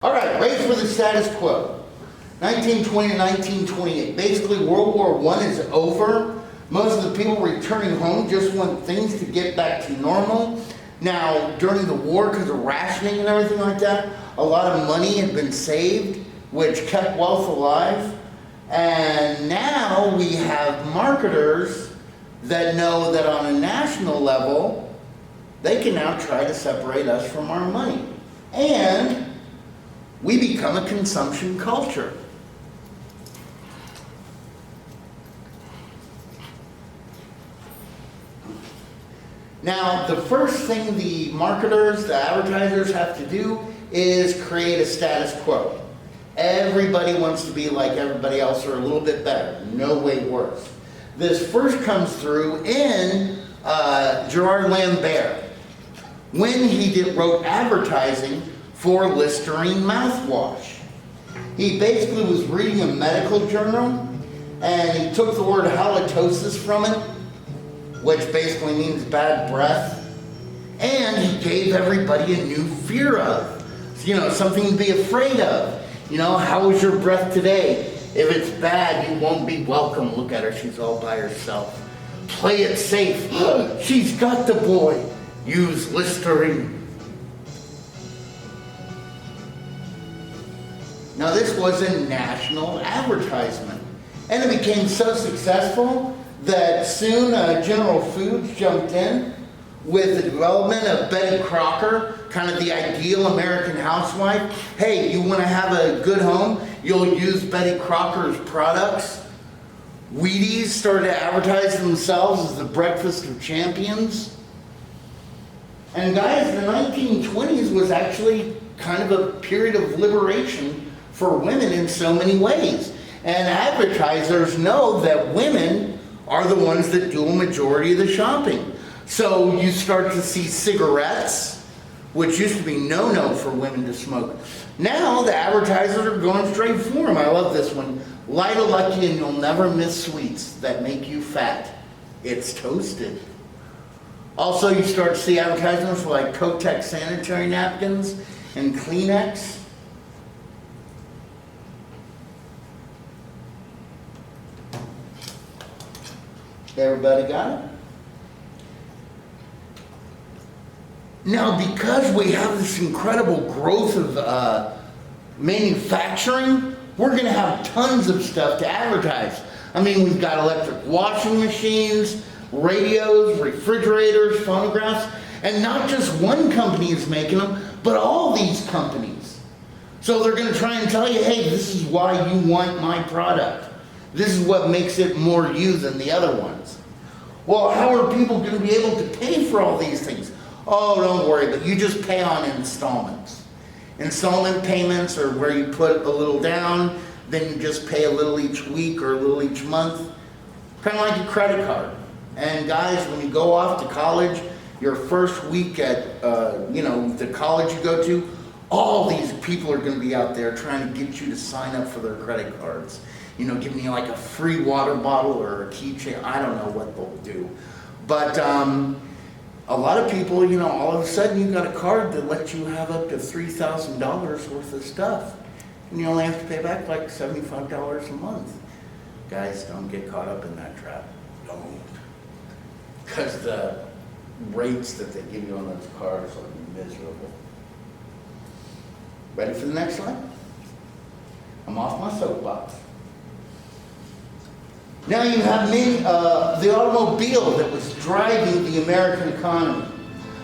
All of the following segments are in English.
All right, race for the status quo. 1920 to 1928. Basically, World War I is over. Most of the people returning home just want things to get back to normal. Now, during the war, because of rationing and everything like that, a lot of money had been saved, which kept wealth alive. And now we have marketers that know that on a national level, they can now try to separate us from our money. And we become a consumption culture. Now, the first thing the marketers, the advertisers have to do is create a status quo. Everybody wants to be like everybody else or a little bit better, no way worse. This first comes through in Gerard Lambert when he wrote advertising for Listerine mouthwash. He basically was reading a medical journal and he took the word halitosis from it, which basically means bad breath, and he gave everybody a new fear of. Something to be afraid of. How is your breath today? If it's bad, you won't be welcome. Look at her, she's all by herself. Play it safe. She's got the boy. Use Listerine. Now this was a national advertisement, and it became so successful that soon General Foods jumped in with the development of Betty Crocker, kind of the ideal American housewife. Hey, you want to have a good home? You'll use Betty Crocker's products. Wheaties started to advertise themselves as the breakfast of champions. And guys, the 1920s was actually kind of a period of liberation for women in so many ways. And advertisers know that women are the ones that do a majority of the shopping. So you start to see cigarettes, which used to be no-no for women to smoke. Now the advertisers are going straight for them. I love this one. Light a Lucky and you'll never miss sweets that make you fat. It's toasted. Also, you start to see advertisements for like Kotex sanitary napkins and Kleenex. Everybody got it? Now, because we have this incredible growth of manufacturing, we're going to have tons of stuff to advertise. I mean, we've got electric washing machines, radios, refrigerators, phonographs, and not just one company is making them, but all these companies. So they're going to try and tell you, hey, this is why you want my product. This is what makes it more you than the other ones. Well, how are people going to be able to pay for all these things? Oh, don't worry, but you just pay on installments. Installment payments are where you put a little down, then you just pay a little each week or a little each month. Kind of like a credit card. And guys, when you go off to college, your first week at the college you go to, all these people are going to be out there trying to get you to sign up for their credit cards. Giving you like a free water bottle or a keychain. I don't know what they'll do. But a lot of people, all of a sudden you got a card that lets you have up to $3,000 worth of stuff. And you only have to pay back like $75 a month. Guys, don't get caught up in that trap. Don't. Because the rates that they give you on those cards are miserable. Ready for the next slide? I'm off my soapbox. Now you have the automobile that was driving the American economy.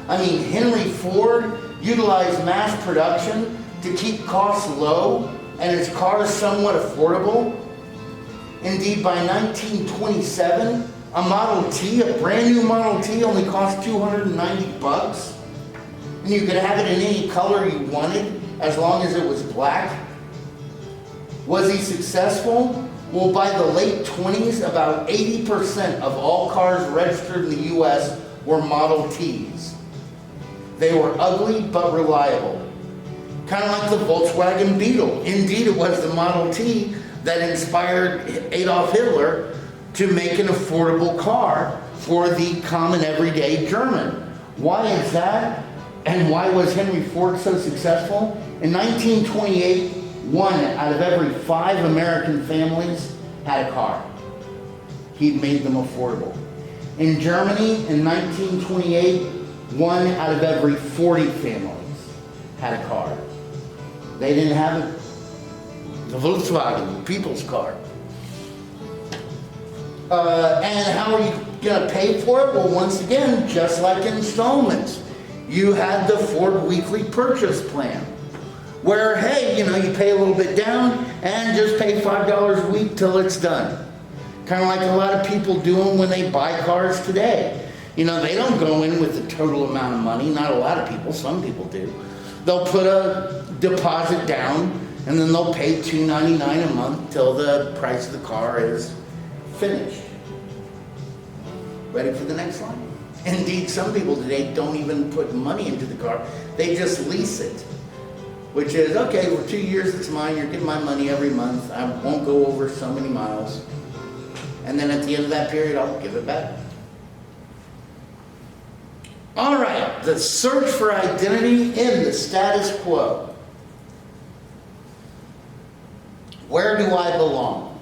I mean, Henry Ford utilized mass production to keep costs low and his cars somewhat affordable. Indeed, by 1927, a Model T, a brand new Model T, only cost $290. And you could have it in any color you wanted, as long as it was black. Was he successful? Well, by the late 20s, about 80% of all cars registered in the U.S. were Model Ts. They were ugly but reliable. Kind of like the Volkswagen Beetle. Indeed, it was the Model T that inspired Adolf Hitler to make an affordable car for the common everyday German. Why is that? And why was Henry Ford so successful? In 1928, 1 out of every 5 American families had a car. He'd made them affordable. In Germany, in 1928, 1 out of every 40 families had a car. They didn't have it. The Volkswagen, the people's car. And how are you going to pay for it? Well, once again, just like installments. You had the Ford weekly purchase plan, where, hey, you pay a little bit down and just pay $5 a week till it's done. Kind of like a lot of people do them when they buy cars today. They don't go in with the total amount of money. Not a lot of people, some people do. They'll put a deposit down and then they'll pay $299 a month till the price of the car is finished. Ready for the next line? Indeed, some people today don't even put money into the car. They just lease it. Which is, okay, for 2 years it's mine, you're getting my money every month, I won't go over so many miles. And then at the end of that period, I'll give it back. All right, the search for identity in the status quo. Where do I belong?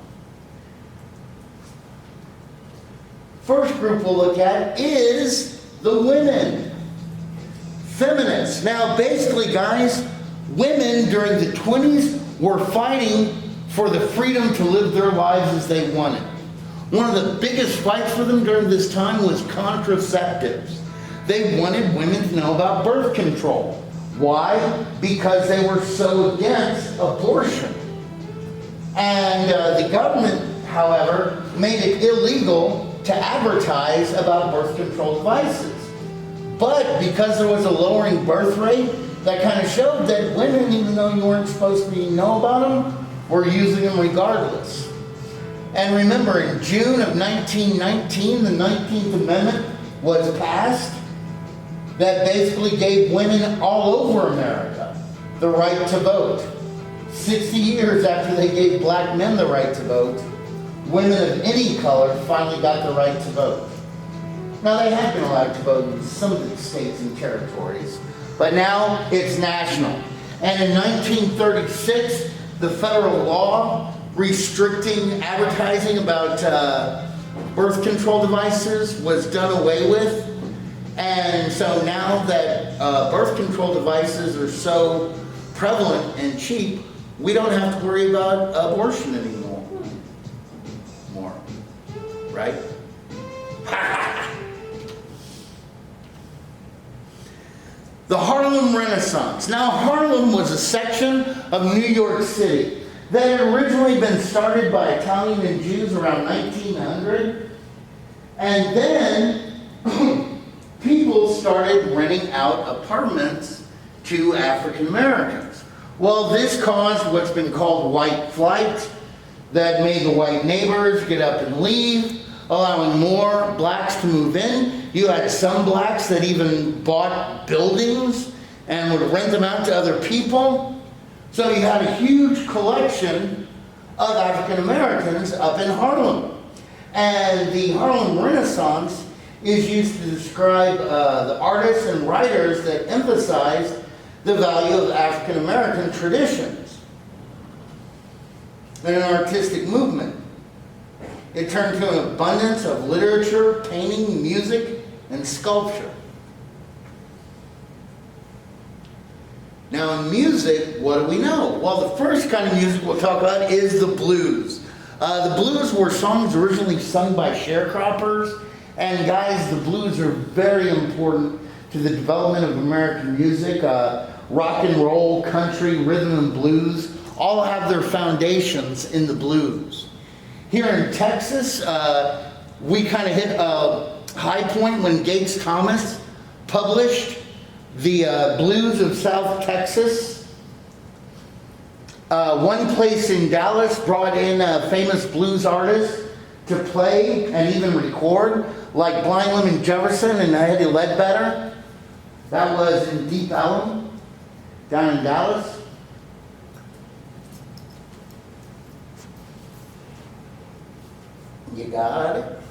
First group we'll look at is the women. Feminists. Now, basically, guys, women during the 20s were fighting for the freedom to live their lives as they wanted. One of the biggest fights for them during this time was contraceptives. They wanted women to know about birth control. Why? Because they were so against abortion. And the government, however, made it illegal to advertise about birth control devices. But because there was a lowering birth rate, that kind of showed that women, even though you weren't supposed to know about them, were using them regardless. And remember, in June of 1919, the 19th Amendment was passed that basically gave women all over America the right to vote. 60 years after they gave black men the right to vote, women of any color finally got the right to vote. Now, they had been allowed to vote in some of the states and territories, but now it's national. And in 1936, the federal law restricting advertising about birth control devices was done away with. And so now that birth control devices are so prevalent and cheap, we don't have to worry about abortion anymore. Right? The Harlem Renaissance. Now, Harlem was a section of New York City that had originally been started by Italian and Jews around 1900. And then people started renting out apartments to African Americans. Well, this caused what's been called white flight, that made the white neighbors get up and leave, allowing more blacks to move in. You had some blacks that even bought buildings and would rent them out to other people. So you had a huge collection of African Americans up in Harlem. And the Harlem Renaissance is used to describe the artists and writers that emphasized the value of African American traditions and an artistic movement. It turned to an abundance of literature, painting, music, and sculpture. Now, in music, what do we know? Well, the first kind of music we'll talk about is the blues. The blues were songs originally sung by sharecroppers, and guys, the blues are very important to the development of American music. Rock and roll, country, rhythm and blues all have their foundations in the blues. Here in Texas, we kind of hit a high point when Gates Thomas published the Blues of South Texas. One place in Dallas brought in famous blues artists to play and even record, like Blind Lemon Jefferson and Eddie Ledbetter. That was in Deep Ellum, down in Dallas. You got it?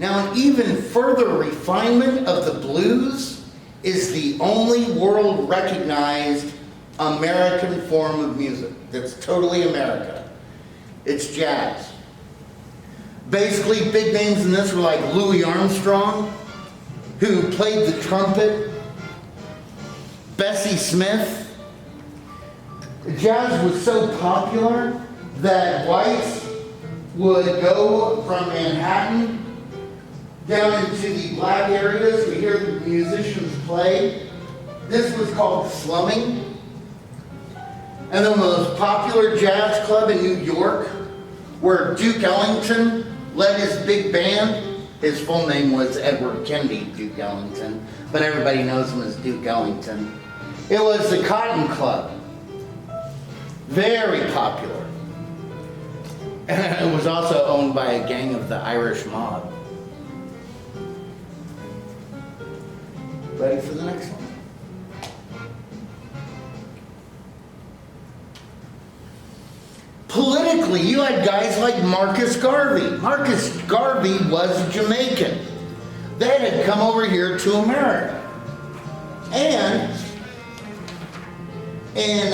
Now, an even further refinement of the blues is the only world recognized American form of music that's totally America. It's jazz. Basically, big names in this were like Louis Armstrong, who played the trumpet, Bessie Smith. Jazz was so popular that whites would go from Manhattan down into the black areas to hear the musicians play. This was called slumming. And then the most popular jazz club in New York, where Duke Ellington led his big band. His full name was Edward Kennedy Duke Ellington, but everybody knows him as Duke Ellington. It was the Cotton Club. Very popular. And it was also owned by a gang of the Irish mob. Ready for the next one? Politically, you had guys like Marcus Garvey. Marcus Garvey was Jamaican. They had come over here to America. And in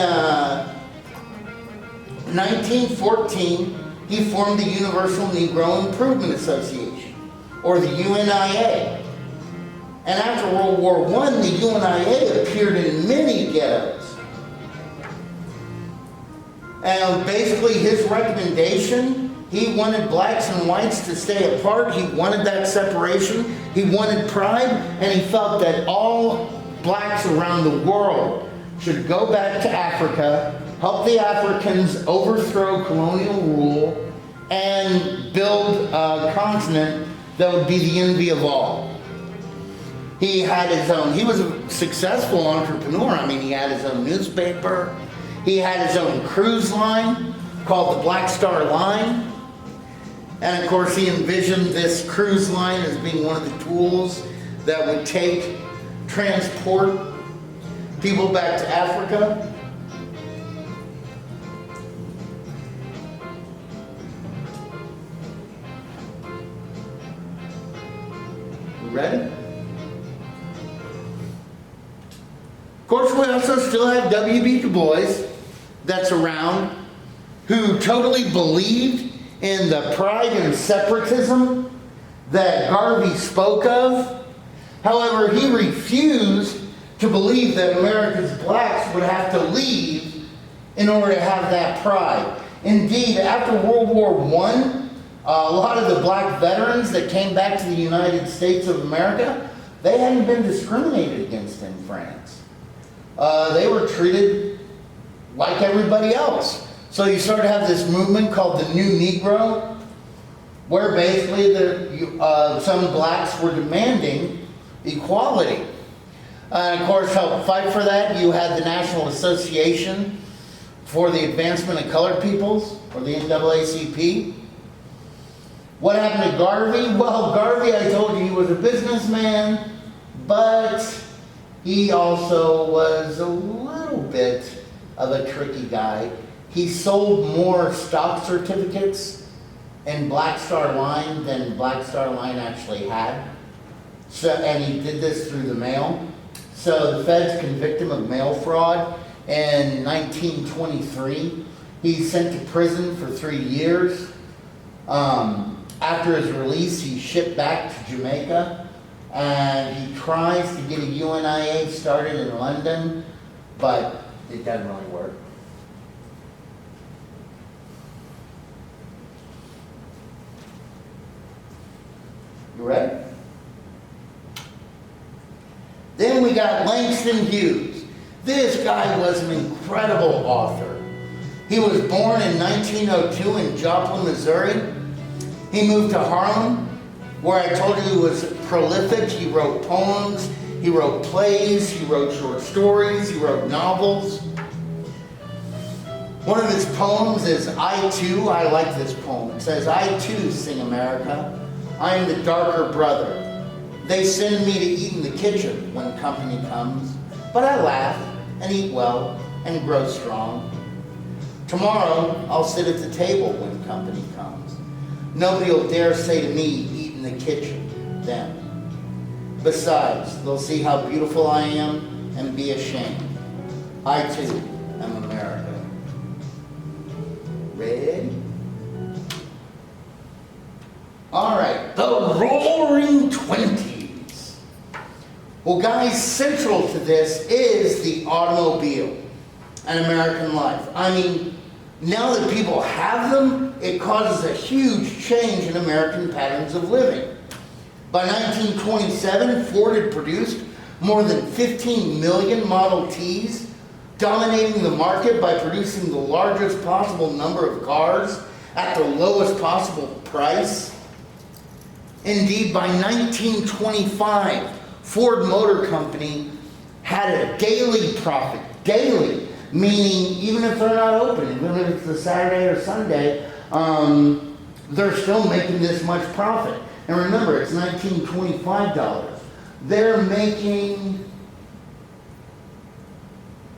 1914, he formed the Universal Negro Improvement Association, or the UNIA. And after World War I, the UNIA appeared in many ghettos. And basically his recommendation, he wanted blacks and whites to stay apart. He wanted that separation. He wanted pride. And he felt that all blacks around the world should go back to Africa, help the Africans overthrow colonial rule, and build a continent that would be the envy of all. He had his own, he was a successful entrepreneur. I mean, he had his own newspaper. He had his own cruise line called the Black Star Line. And of course, he envisioned this cruise line as being one of the tools that would transport people back to Africa. You ready? Of course, we also still have W.B. Du Bois that's around, who totally believed in the pride and separatism that Garvey spoke of. However, he refused to believe that America's blacks would have to leave in order to have that pride. Indeed, after World War I, a lot of the black veterans that came back to the United States of America, they hadn't been discriminated against in France. They were treated like everybody else. So you sort of have this movement called the New Negro, where basically some blacks were demanding equality. And of course, to help fight for that, you had the National Association for the Advancement of Colored Peoples, or the NAACP. What happened to Garvey? Well, Garvey, I told you, he was a businessman, but he also was a little bit of a tricky guy. He sold more stock certificates in Black Star Line than Black Star Line actually had. So, and he did this through the mail. So the feds convicted him of mail fraud in 1923. He's sent to prison for 3 years. After his release, he's shipped back to Jamaica, and he tries to get a UNIA started in London, but it doesn't really work. You ready? Then we got Langston Hughes. This guy was an incredible author. He was born in 1902 in Joplin, Missouri. He moved to Harlem, where I told you he was prolific. He wrote poems, he wrote plays, he wrote short stories, he wrote novels. One of his poems is I Too. I like this poem. It says, I too sing America. I am the darker brother. They send me to eat in the kitchen when company comes, but I laugh and eat well and grow strong. Tomorrow I'll sit at the table when company comes. Nobody will dare say to me, eat in the kitchen then. Besides, they'll see how beautiful I am and be ashamed. I too am America. Ready? All right, the Roaring Twenties. Well, guys, central to this is the automobile and American life. I mean, now that people have them, it causes a huge change in American patterns of living. By 1927, Ford had produced more than 15 million Model Ts, dominating the market by producing the largest possible number of cars at the lowest possible price. Indeed, by 1925, Ford Motor Company had a daily profit, daily, meaning even if they're not open, even if it's a Saturday or Sunday, they're still making this much profit. And remember, it's $1925. They're making,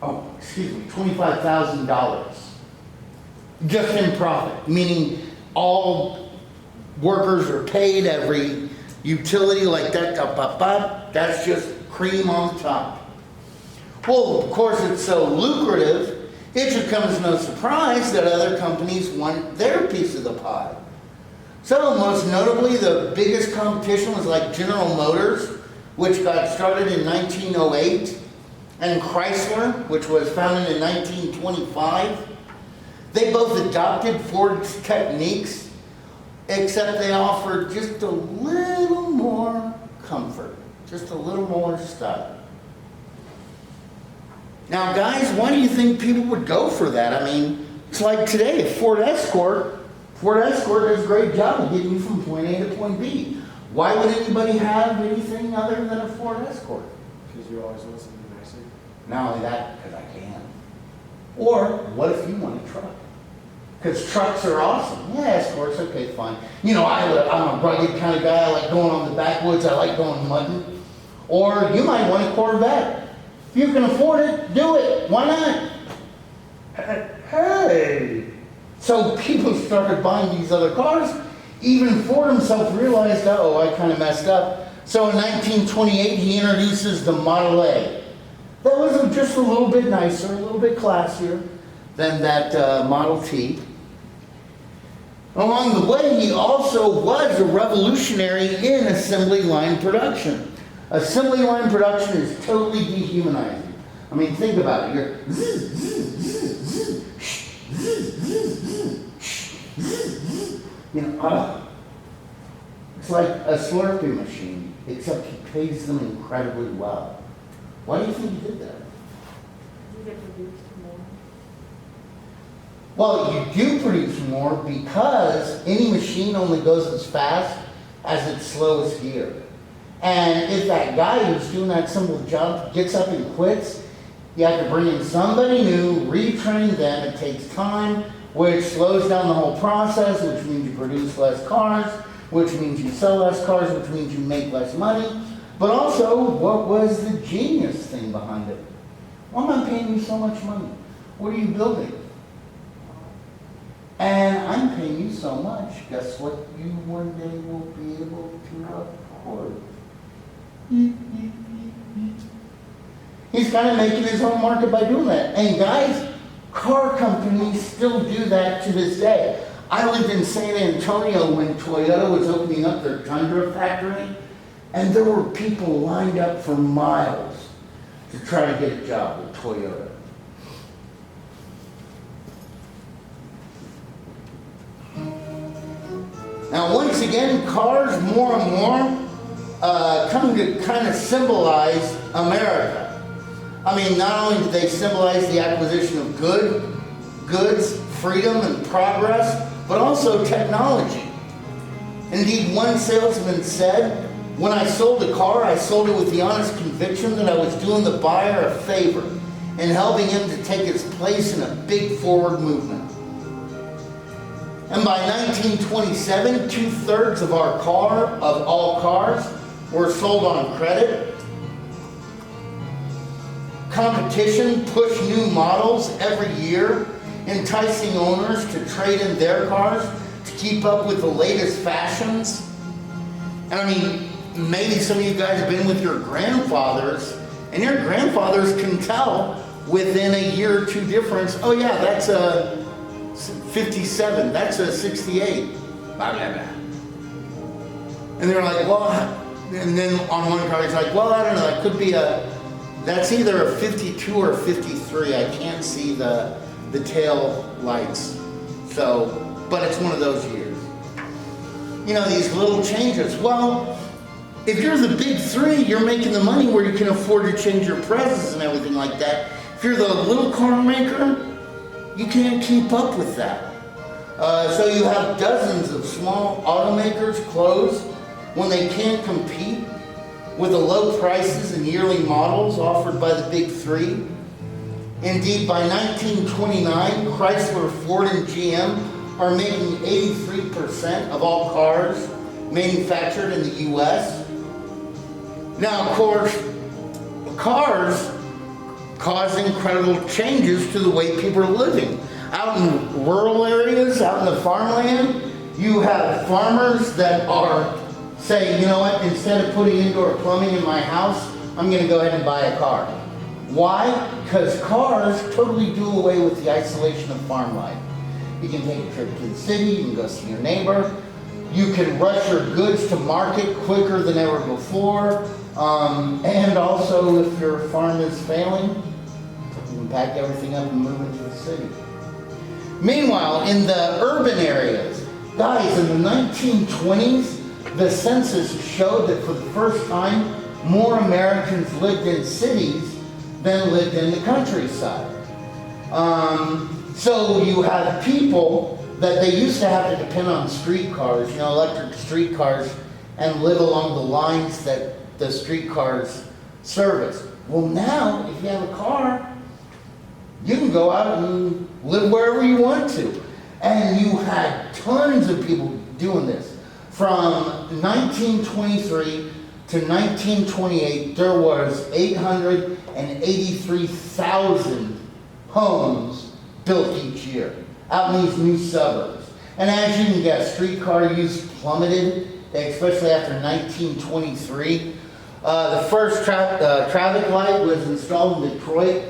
$25,000 just in profit, meaning all workers are paid, every utility like that, that's just cream on top. Well, of course, it's so lucrative, it should come as no surprise that other companies want their piece of the pie. So, most notably, the biggest competition was like General Motors, which got started in 1908, and Chrysler, which was founded in 1925. They both adopted Ford's techniques, except they offered just a little more comfort, just a little more style. Now, guys, why do you think people would go for that? I mean, it's like today, a Ford Escort does a great job of getting you from point A to point B. Why would anybody have anything other than a Ford Escort? Because you always want something nicer. Not only that, because I can. Or, what if you want a truck? Because trucks are awesome. Yeah, Escorts, okay, fine. You know, I'm a rugged kind of guy. I like going on the backwoods. I like going mudding. Or you might want a Corvette. If you can afford it, do it. Why not? Hey! So people started buying these other cars. Even Ford himself realized, oh, I kind of messed up. So in 1928, he introduces the Model A. That was just a little bit nicer, a little bit classier than that Model T. Along the way, he also was a revolutionary in assembly line production. Assembly line production is totally dehumanizing. I mean, think about it. You're you know, it's like a Slurpee machine, except he pays them incredibly well. Why do you think he did that? You get produced more. Well, you do produce more because any machine only goes as fast as its slowest gear. And if that guy who's doing that simple job gets up and quits, you have to bring in somebody new, retrain them. It takes time, which slows down the whole process, which means you produce less cars, which means you sell less cars, which means you make less money. But also, what was the genius thing behind it? Why am I paying you so much money? What are you building? And I'm paying you so much. Guess what you one day will be able to afford? He's kind of making his own market by doing that. And guys, car companies still do that to this day. I lived in San Antonio when Toyota was opening up their Tundra factory, and there were people lined up for miles to try to get a job with Toyota. Now, once again, cars more and more come to kind of symbolize America. I mean, not only do they symbolize the acquisition of goods, freedom, and progress, but also technology. Indeed, one salesman said, "When I sold a car, I sold it with the honest conviction that I was doing the buyer a favor and helping him to take his place in a big forward movement." And by 1927, 2/3 of all cars were sold on credit. Competition pushed new models every year, enticing owners to trade in their cars to keep up with the latest fashions. And I mean, maybe some of you guys have been with your grandfathers, and your grandfathers can tell within a year or two difference, oh yeah, that's a 57, that's a 68, blah, blah, blah. And they're like, well, and then on one car, he's like, well, I don't know, that could be that's either a 52 or a 53. I can't see the tail lights. So, but it's one of those years. You know, these little changes. Well, if you're the big three, you're making the money where you can afford to change your prices and everything like that. If you're the little car maker, you can't keep up with that. So you have dozens of small automakers close when they can't compete with the low prices and yearly models offered by the big three. Indeed, by 1929, Chrysler, Ford, and GM are making 83% of all cars manufactured in the US. Now, of course, cars cause incredible changes to the way people are living. Out in rural areas, out in the farmland, you have farmers that are saying, you know what, instead of putting indoor plumbing in my house, I'm going to go ahead and buy a car. Why? Because cars totally do away with the isolation of farm life. You can take a trip to the city, you can go see your neighbor, you can rush your goods to market quicker than ever before, and also if your farm is failing, you can pack everything up and move into the city. Meanwhile, in the urban areas, guys, in the 1920s, the census showed that for the first time, more Americans lived in cities than lived in the countryside. So you have people that they used to have to depend on streetcars, you know, electric streetcars, and live along the lines that the streetcars service. Well, now, if you have a car, you can go out and live wherever you want to. And you had tons of people doing this. From 1923 to 1928, there was 883,000 homes built each year out in these new suburbs. And as you can guess, streetcar use plummeted, especially after 1923. The first traffic light was installed in Detroit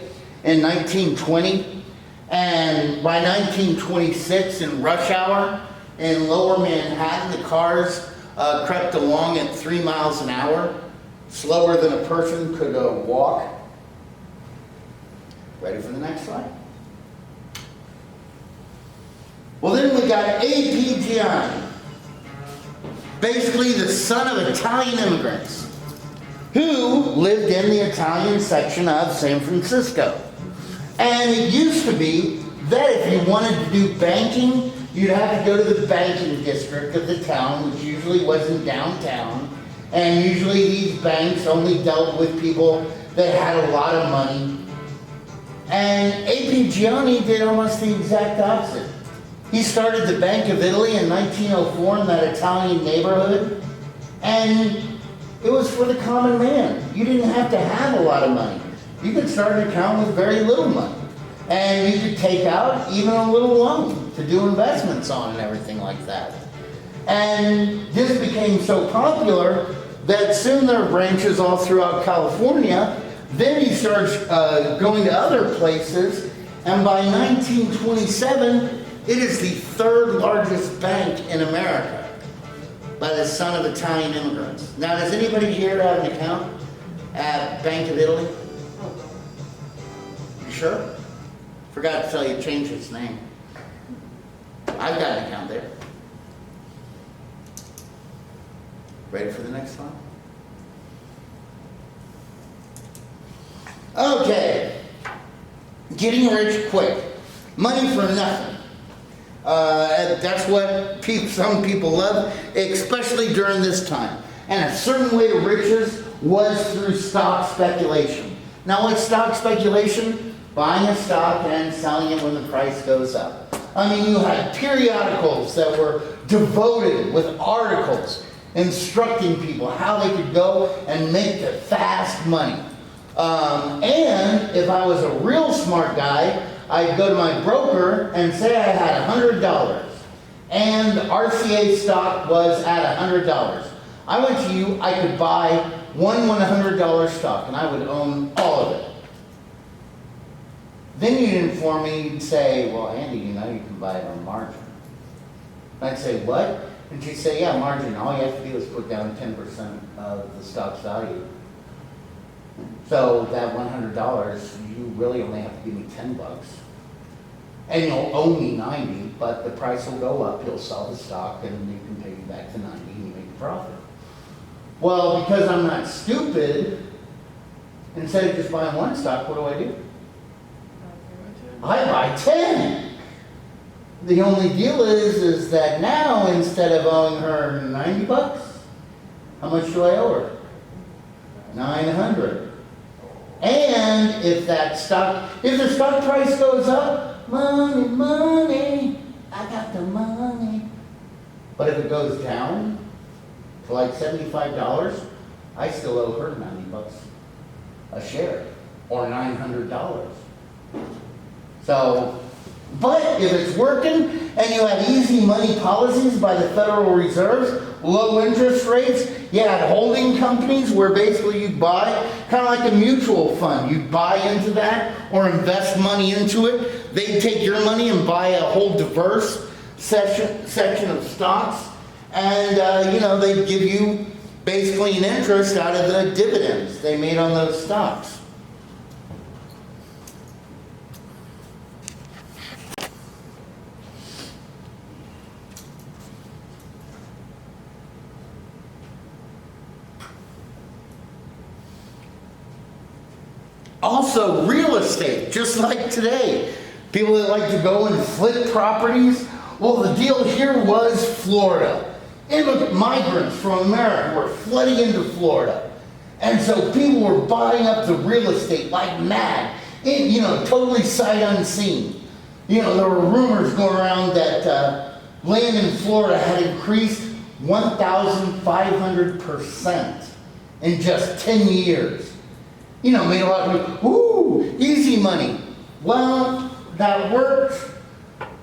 in 1920. And by 1926, in rush hour, in lower Manhattan, the cars crept along at 3 miles an hour, slower than a person could walk. Ready for the next slide? Well, then we got A.P. Gianni, basically the son of Italian immigrants, who lived in the Italian section of San Francisco. And it used to be that if you wanted to do banking, you'd have to go to the banking district of the town, which usually wasn't downtown. And usually these banks only dealt with people that had a lot of money. And A.P. Gianni did almost the exact opposite. He started the Bank of Italy in 1904 in that Italian neighborhood. And it was for the common man. You didn't have to have a lot of money. You could start an account with very little money. And you could take out even a little loan to do investments on and everything like that. And this became so popular that soon there are branches all throughout California. Then he starts going to other places. And by 1927, it is the third largest bank in America by the son of Italian immigrants. Now, does anybody here have an account at Bank of Italy? You sure? Forgot to tell you, changed its name. I've got an account there. Ready for the next one? Okay. Getting rich quick. Money for nothing. That's what some people love, especially during this time. And a certain way to riches was through stock speculation. Now, what's stock speculation? Buying a stock and selling it when the price goes up. I mean, you had periodicals that were devoted with articles instructing people how they could go and make the fast money. And if I was a real smart guy, I'd go to my broker and say I had $100 and RCA stock was at $100. I went to you, I could buy one $100 stock and I would own all of it. Then you'd inform me, you'd say, well, Andy, you know you can buy it on margin. And I'd say, what? And she'd say, yeah, margin. All you have to do is put down 10% of the stock's value. So that $100, you really only have to give me $10. And you'll owe me 90, but the price will go up. You'll sell the stock and you can pay me back to 90 and you make a profit. Well, because I'm not stupid, instead of just buying one stock, what do? I buy 10. The only deal is that now, instead of owing her $90, how much do I owe her? $900. And if the stock price goes up, money, I got the money. But if it goes down to like $75, I still owe her $90 a share, or $900. So, but if it's working and you had easy money policies by the Federal Reserve, low interest rates, you had holding companies where basically you buy, kind of like a mutual fund, you buy into that or invest money into it. They take your money and buy a whole diverse section of stocks, and they give you basically an interest out of the dividends they made on those stocks. Also, real estate, just like today. People that like to go and flip properties. Well, the deal here was Florida. Migrants from America were flooding into Florida. And so people were buying up the real estate like mad. Totally sight unseen. There were rumors going around that land in Florida had increased 1,500% in just 10 years. Made a lot of people, ooh, easy money. Well, that worked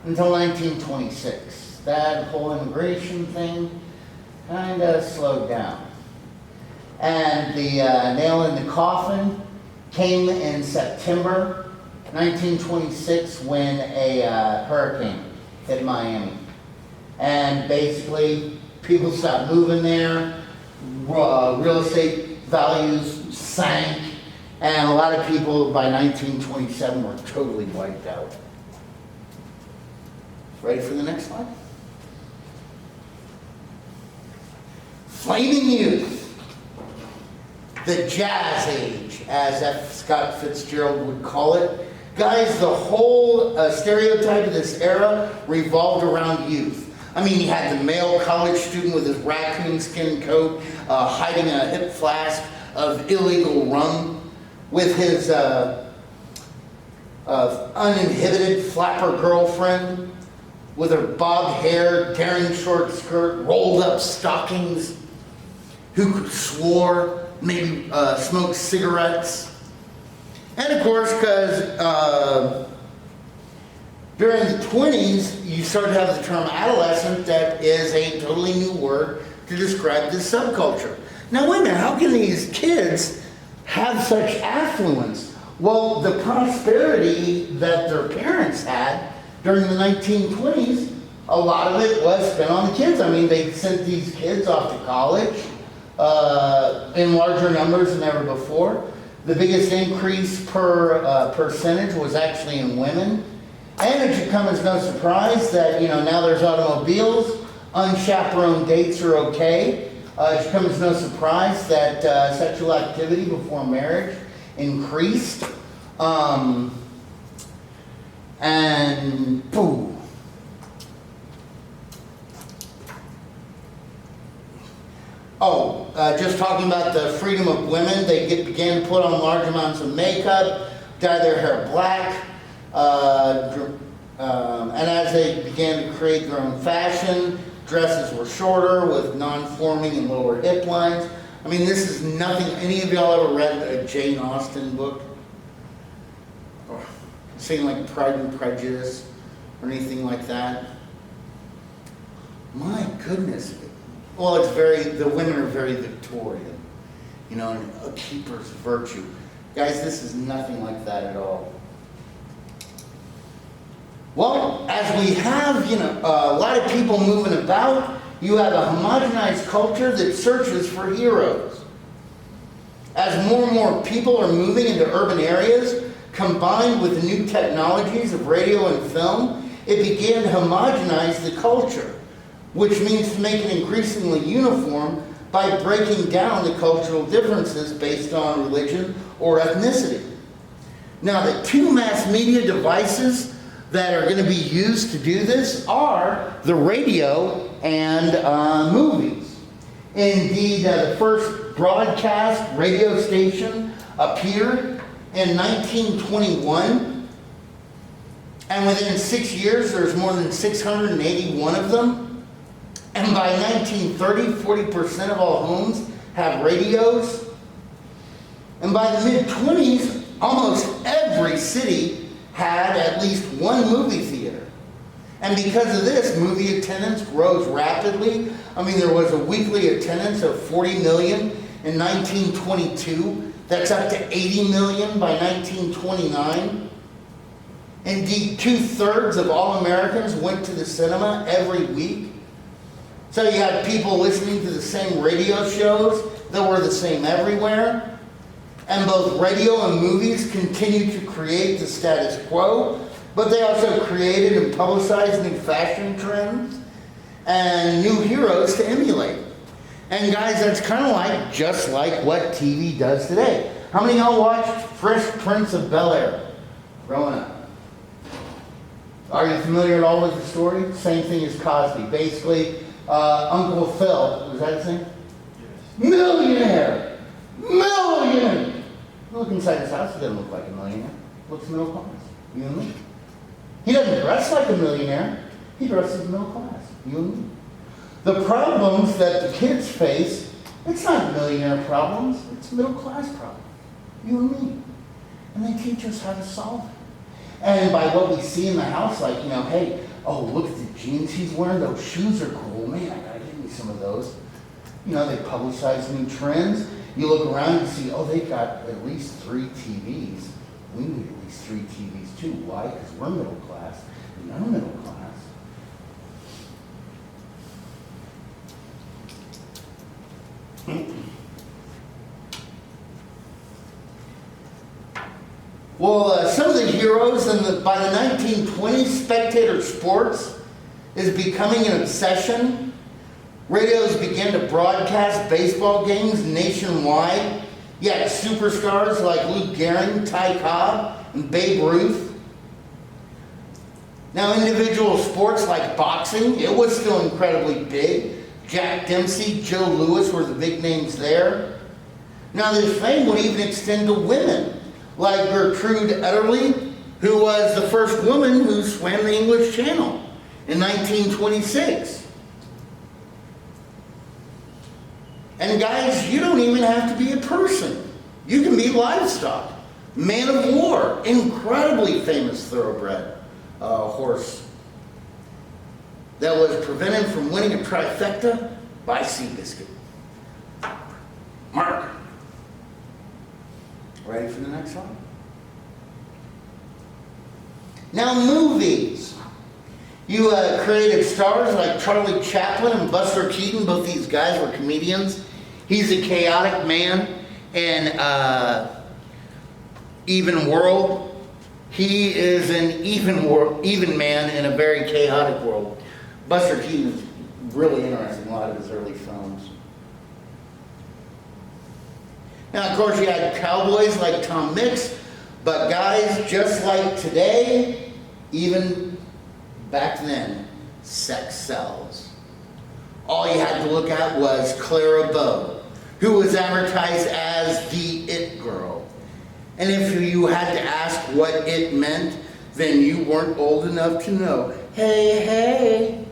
until 1926. That whole immigration thing kind of slowed down. And the nail in the coffin came in September 1926 when a hurricane hit Miami. And basically, people stopped moving there, real estate values sank, and a lot of people by 1927 were totally wiped out. Ready for the next slide? Flaming youth. The jazz age, as F. Scott Fitzgerald would call it. Guys, the whole stereotype of this era revolved around youth. I mean, you had the male college student with his raccoon skin coat, hiding a hip flask of illegal rum, with his uninhibited flapper girlfriend, with her bobbed hair, daring short skirt, rolled up stockings, who swore, maybe smoked cigarettes. And of course, because during the 20s, you start to have the term adolescent, that is a totally new word to describe this subculture. Now wait a minute, how can these kids have such affluence? Well, the prosperity that their parents had during the 1920s, a lot of it was spent on the kids. I mean, they sent these kids off to college in larger numbers than ever before. The biggest increase per percentage was actually in women. And it should come as no surprise that, now there's automobiles, unchaperoned dates are okay. It should come as no surprise that sexual activity before marriage increased. And boom. Just talking about the freedom of women, they began to put on large amounts of makeup, dye their hair black, and as they began to create their own fashion, dresses were shorter with non-forming and lower hip lines. I mean, this is nothing. Any of y'all ever read a Jane Austen book? Or seen like Pride and Prejudice or anything like that? My goodness. Well, the women are very Victorian, you know, and a keeper's virtue. Guys, this is nothing like that at all. Well, as we have, a lot of people moving about, you have a homogenized culture that searches for heroes. As more and more people are moving into urban areas, combined with the new technologies of radio and film, it began to homogenize the culture, which means to make it increasingly uniform by breaking down the cultural differences based on religion or ethnicity. Now, the two mass media devices that are going to be used to do this are the radio and movies. Indeed, the first broadcast radio station appeared in 1921, and within 6 years there's more than 681 of them. And by 1930, 40% of all homes have radios. And by the mid-20s, almost every city had at least one movie theater. And because of this, movie attendance grows rapidly. I mean, there was a weekly attendance of 40 million in 1922. That's up to 80 million by 1929. Indeed, 2/3 of all Americans went to the cinema every week. So you had people listening to the same radio shows that were the same everywhere. And both radio and movies continued to create the status quo, but they also created and publicized new fashion trends and new heroes to emulate. And guys, that's kind of like, just like what TV does today. How many of y'all watched Fresh Prince of Bel-Air growing up? Are you familiar at all with the story? Same thing as Cosby. Basically, Uncle Phil, was that his name? Yes. Millionaire! Millionaire! Look inside his house, he doesn't look like a millionaire. Looks middle class. You and me. He doesn't dress like a millionaire. He dresses middle class. You and me. The problems that the kids face, it's not millionaire problems, it's middle class problems. You and me. And they teach us how to solve it. And by what we see in the house, like, hey, oh, look at the jeans he's wearing, those shoes are cool. Man, I gotta get me some of those. They publicize new trends. You look around and see, oh, they've got at least 3 TVs. We need at least 3 TVs too. Why? Because we're middle class and they're middle class. Well, some of the heroes by the 1920s, spectator sports is becoming an obsession. Radios began to broadcast baseball games nationwide. You had superstars like Lou Gehrig, Ty Cobb, and Babe Ruth. Now, individual sports like boxing, it was still incredibly big. Jack Dempsey, Joe Louis were the big names there. Now, this fame would even extend to women, like Gertrude Ederle, who was the first woman who swam the English Channel in 1926. And guys, you don't even have to be a person. You can be livestock. Man of War, incredibly famous thoroughbred horse that was prevented from winning a trifecta by Seabiscuit. Mark. Ready for the next slide? Now, movies. You created stars like Charlie Chaplin and Buster Keaton. Both these guys were comedians. He's a chaotic man in even world. He is an even man in a very chaotic world. Buster Keaton is really interesting, a lot of his early films. Now, of course, you had cowboys like Tom Mix, but guys, just like today, even back then, sex sells. All you had to look at was Clara Bow, who was advertised as the it girl. And if you had to ask what it meant, then you weren't old enough to know. Hey, hey.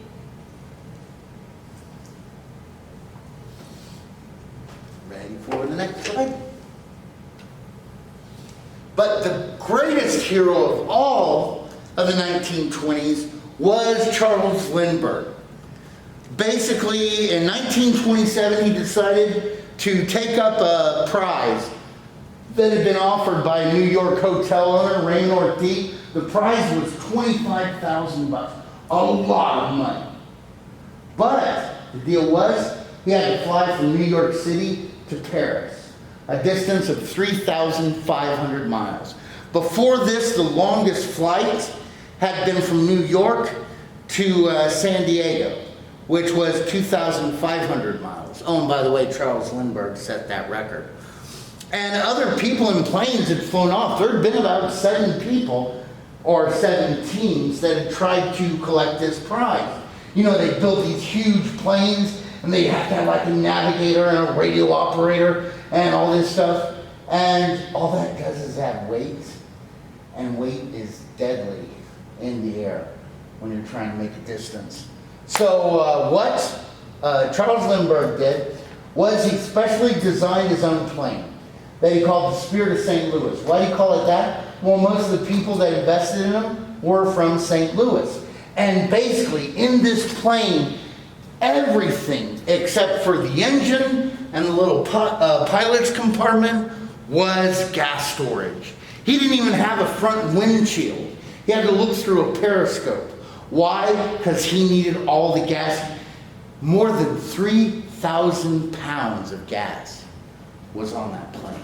Ready for the next slide? But the greatest hero of all of the 1920s was Charles Lindbergh. Basically, in 1927, he decided to take up a prize that had been offered by a New York hotel owner, Raynor D. The prize was $25,000, a lot of money. But the deal was, he had to fly from New York City to Paris, a distance of 3,500 miles. Before this, the longest flight had been from New York to San Diego, which was 2,500 miles. Oh, and by the way, Charles Lindbergh set that record. And other people in planes had flown off. There had been about 7 people or 7 teams that had tried to collect this prize. You know, they built these huge planes and they have to have like a navigator and a radio operator and all this stuff. And all that does is add weight. And weight is deadly in the air when you're trying to make a distance. So what Charles Lindbergh did was he specially designed his own plane that he called the Spirit of St. Louis. Why do you call it that? Well, most of the people that invested in him were from St. Louis. And basically, in this plane, everything except for the engine and the little pilot's compartment was gas storage. He didn't even have a front windshield. He had to look through a periscope. Why? Because he needed all the gas. More than 3,000 pounds of gas was on that plane.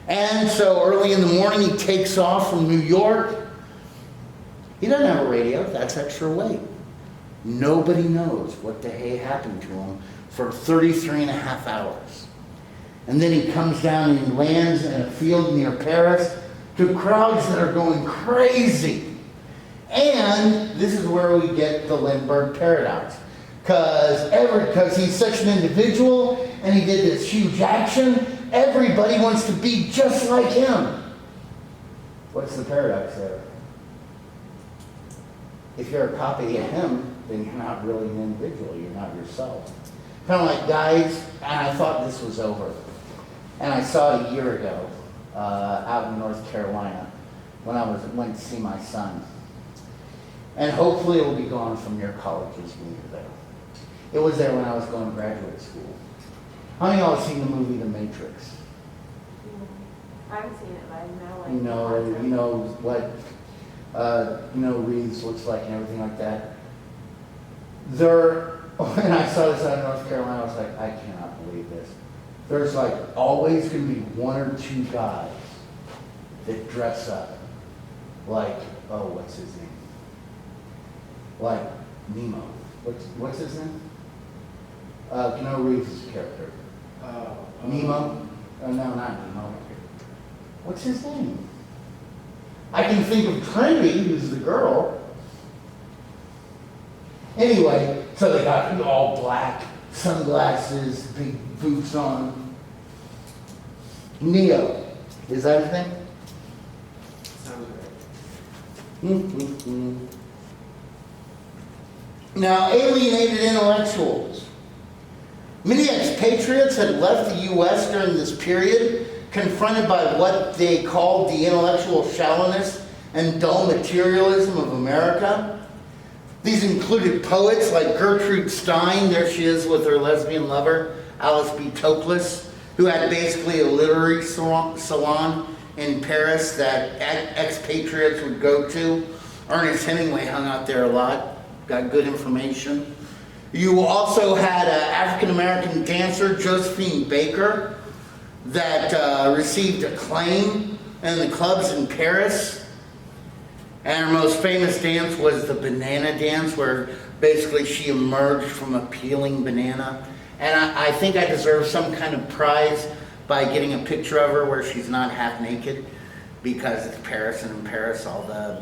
And so early in the morning, he takes off from New York. He doesn't have a radio. That's extra weight. Nobody knows what the hay happened to him for 33 and a half hours. And then he comes down and he lands in a field near Paris to crowds that are going crazy. And this is where we get the Lindbergh paradox. Because he's such an individual and he did this huge action, everybody wants to be just like him. What's the paradox there? If you're a copy of him, then you're not really an individual. You're not yourself. Kind of like, guys, and I thought this was over. And I saw it a year ago out in North Carolina when I went to see my son. And hopefully it will be gone from your colleges when you're there. It was there when I was going to graduate school. How many of y'all have seen the movie The Matrix? I haven't seen it, but I know like. You know what Reeves looks like and everything like that. When I saw this out in North Carolina, I was like, I cannot believe this. There's like always going to be 1 or 2 guys that dress up like, oh, what's his name? Like Nemo. What's his name? Reeves' character. Nemo? Oh, no, not Nemo. What's his name? I can think of Trinity, who's the girl. Anyway, so they got all black, sunglasses, big boots on. Neo. Is that his name? Sounds right. Now, alienated intellectuals. Many expatriates had left the U.S. during this period, confronted by what they called the intellectual shallowness and dull materialism of America. These included poets like Gertrude Stein, there she is with her lesbian lover, Alice B. Toklas, who had basically a literary salon in Paris that expatriates would go to. Ernest Hemingway hung out there a lot, got good information. You also had an African-American dancer, Josephine Baker, that received acclaim in the clubs in Paris. And her most famous dance was the banana dance, where basically she emerged from a peeling banana. And I think I deserve some kind of prize by getting a picture of her where she's not half naked, because it's Paris, and in Paris all the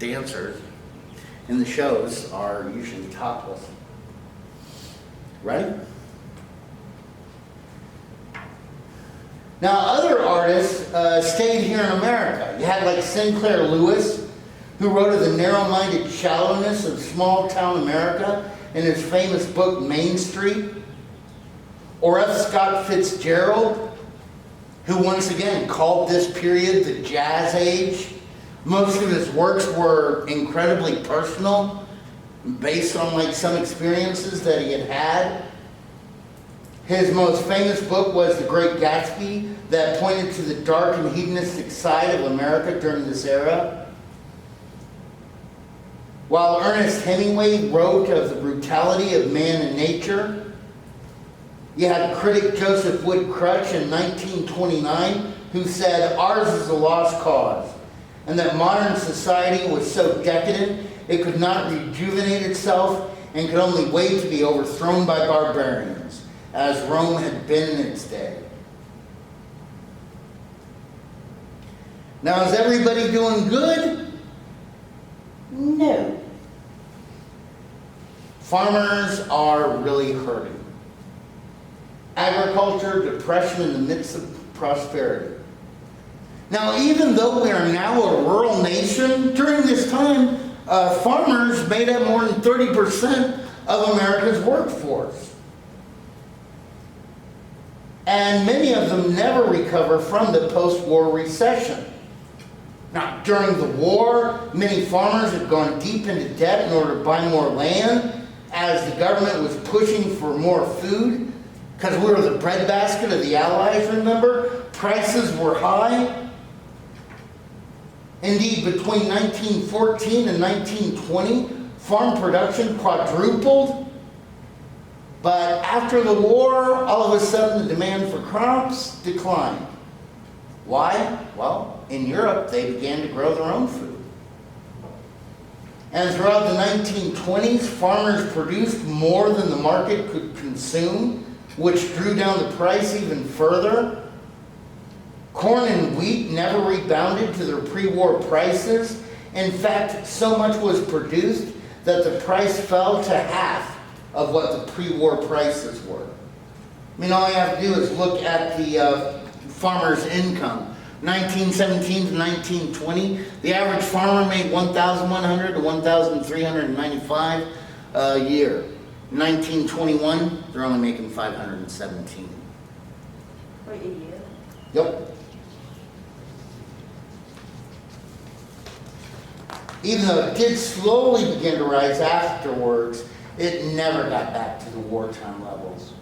dancers in the shows are usually topless. Right? Now, other artists stayed here in America. You had like Sinclair Lewis, who wrote of the narrow-minded shallowness of small-town America in his famous book, Main Street. Or F. Scott Fitzgerald, who once again called this period the Jazz Age. Most of his works were incredibly personal. based on like some experiences that he had had. His most famous book was The Great Gatsby, that pointed to the dark and hedonistic side of America during this era. While Ernest Hemingway wrote of the brutality of man and nature, you had critic Joseph Wood Crutch in 1929 who said, "Ours is a lost cause, and that modern society was so decadent it could not rejuvenate itself and could only wait to be overthrown by barbarians, as Rome had been in its day." Now, is everybody doing good? No. Farmers are really hurting. Agriculture, depression in the midst of prosperity. Now, even though we are now a rural nation, during this time, farmers made up more than 30% of America's workforce. And many of them never recover from the post-war recession. Now, during the war, many farmers had gone deep into debt in order to buy more land, as the government was pushing for more food, because we were the breadbasket of the Allies, remember? Prices were high. Indeed, between 1914 and 1920, farm production quadrupled. But after the war, all of a sudden the demand for crops declined. Why? Well, in Europe, they began to grow their own food. And throughout the 1920s, farmers produced more than the market could consume, which drew down the price even further. Corn and wheat never rebounded to their pre-war prices. In fact, so much was produced that the price fell to half of what the pre-war prices were. I mean, all you have to do is look at the farmer's income. 1917 to 1920, the average farmer made $1,100 to $1,395 a year. 1921, they're only making $517. Wait, a year? Yep. Even though it did slowly begin to rise afterwards, it never got back to the wartime levels.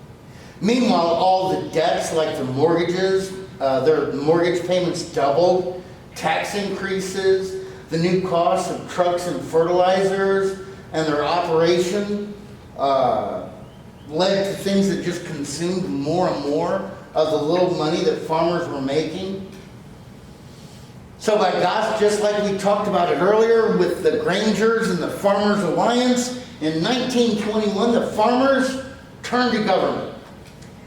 Meanwhile, all the debts, like the mortgages, their mortgage payments doubled, tax increases, the new costs of trucks and fertilizers, and their operation led to things that just consumed more and more of the little money that farmers were making. So by gosh, just like we talked about it earlier with the Grangers and the Farmers Alliance, in 1921 the farmers turned to government.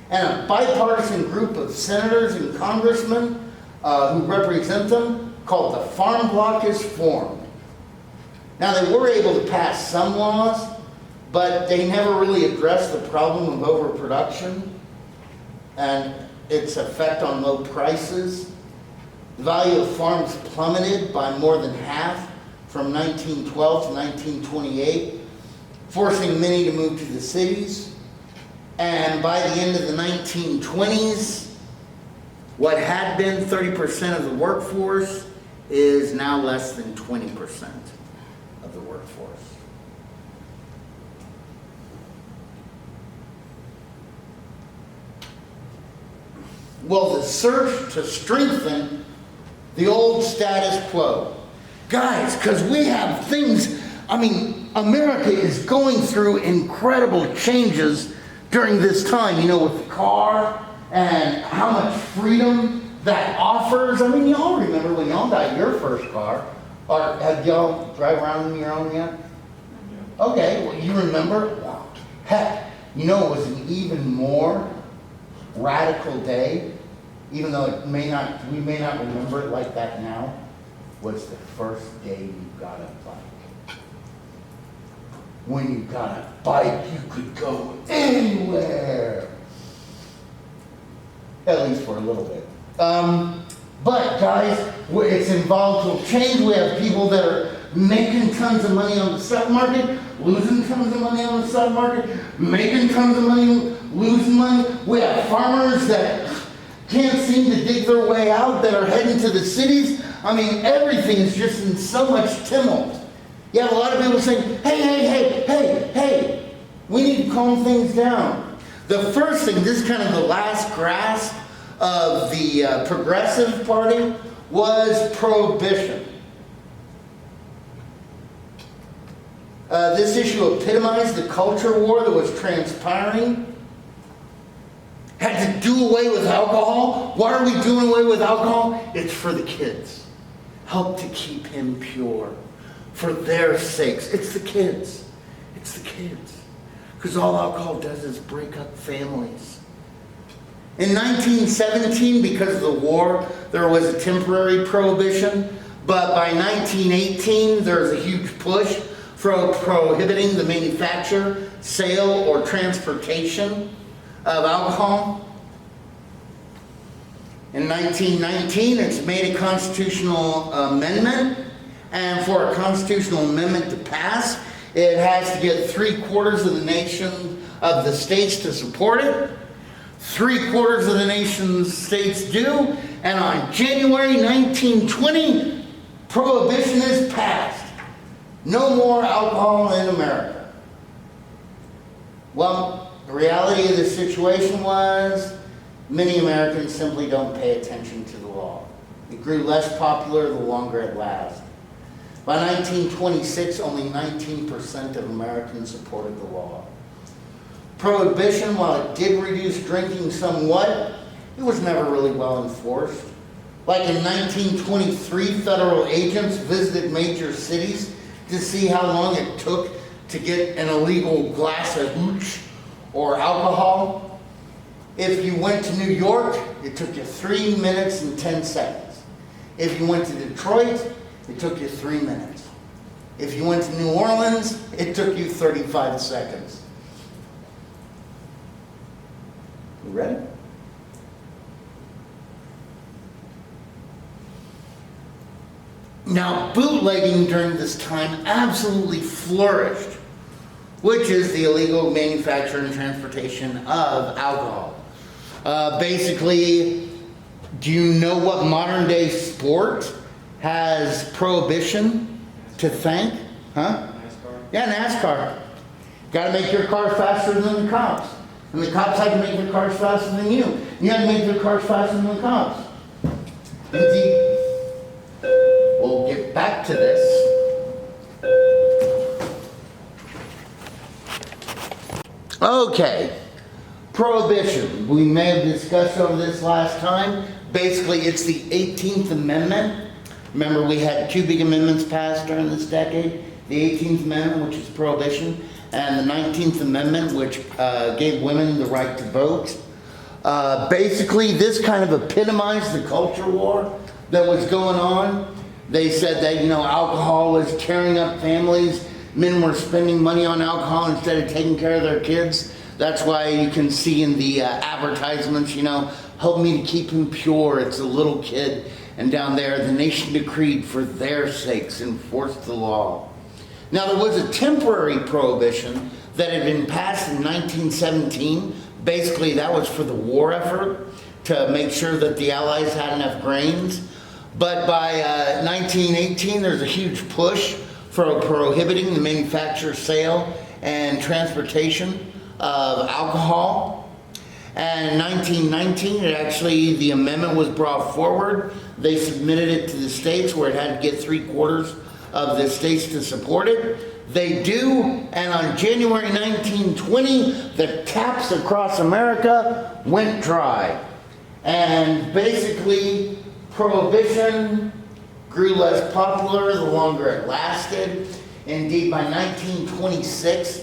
And a bipartisan group of senators and congressmen who represent them, called the Farm Bloc, is formed. Now, they were able to pass some laws, but they never really addressed the problem of overproduction and its effect on low prices. The value of farms plummeted by more than half from 1912 to 1928, forcing many to move to the cities. And by the end of the 1920s, what had been 30% of the workforce is now less than 20% of the workforce. Well, the search to strengthen the old status quo. Guys, because we have things, I mean, America is going through incredible changes during this time, you know, with the car and how much freedom that offers. I mean, y'all remember when y'all got your first car, or have y'all drive around in your own yet? Okay, well, you remember? Wow. Heck, you know, it was an even more radical day, even though we may not remember it like that now, was the first day you got a bike. When you got a bike, you could go anywhere. At least for a little bit. But guys, it's in volatile change. We have people that are making tons of money on the stock market, losing tons of money on the stock market, making tons of money, losing money. We have farmers that can't seem to dig their way out, that are heading to the cities. I mean, everything is just in so much tumult. You have a lot of people saying, hey, we need to calm things down. The first thing, this is kind of the last grasp of the Progressive Party, was prohibition. This issue epitomized the culture war that was transpiring. Had to do away with alcohol. Why are we doing away with alcohol? It's for the kids. Help to keep him pure. For their sakes. It's the kids. It's the kids. Because all alcohol does is break up families. In 1917, because of the war, there was a temporary prohibition. But by 1918, there was a huge push for prohibiting the manufacture, sale, or transportation of alcohol. In 1919, it's made a constitutional amendment, and for a constitutional amendment to pass, it has to get 3/4 of the nation of the states to support it. 3/4 of the nation's states do, and on January 1920, prohibition is passed. No more alcohol in America. Well, the reality of the situation was many Americans simply don't pay attention to the law. It grew less popular the longer it lasted. By 1926, only 19% of Americans supported the law. Prohibition, while it did reduce drinking somewhat, it was never really well enforced. Like in 1923, federal agents visited major cities to see how long it took to get an illegal glass of hooch or alcohol. If you went to New York, it took you 3 minutes and 10 seconds. If you went to Detroit, it took you 3 minutes. If you went to New Orleans, it took you 35 seconds. You ready? Now, bootlegging during this time absolutely flourished, which is the illegal manufacture and transportation of alcohol. Basically, do you know what modern day sport has prohibition to thank? Huh? NASCAR. Yeah, NASCAR. Got to make your car faster than the cops. And the cops had to make their cars faster than you. You had to make their cars faster than the cops. Indeed. We'll get back to this. Okay. Prohibition. We may have discussed over this last time. Basically, it's the 18th Amendment. Remember, we had 2 big amendments passed during this decade. The 18th Amendment, which is prohibition, and the 19th Amendment, which gave women the right to vote. Basically, this kind of epitomized the culture war that was going on. They said that, alcohol was tearing up families. Men were spending money on alcohol instead of taking care of their kids. That's why you can see in the advertisements, help me to keep him pure. It's a little kid. And down there, the nation decreed for their sakes enforced the law. Now, there was a temporary prohibition that had been passed in 1917. Basically, that was for the war effort to make sure that the Allies had enough grains. But by 1918, there's a huge push for prohibiting the manufacture, sale, and transportation of alcohol. And in 1919, the amendment was brought forward. They submitted it to the states where it had to get 3/4 of the states to support it. They do, and on January 1920, the taps across America went dry. And basically, prohibition grew less popular the longer it lasted. Indeed, by 1926,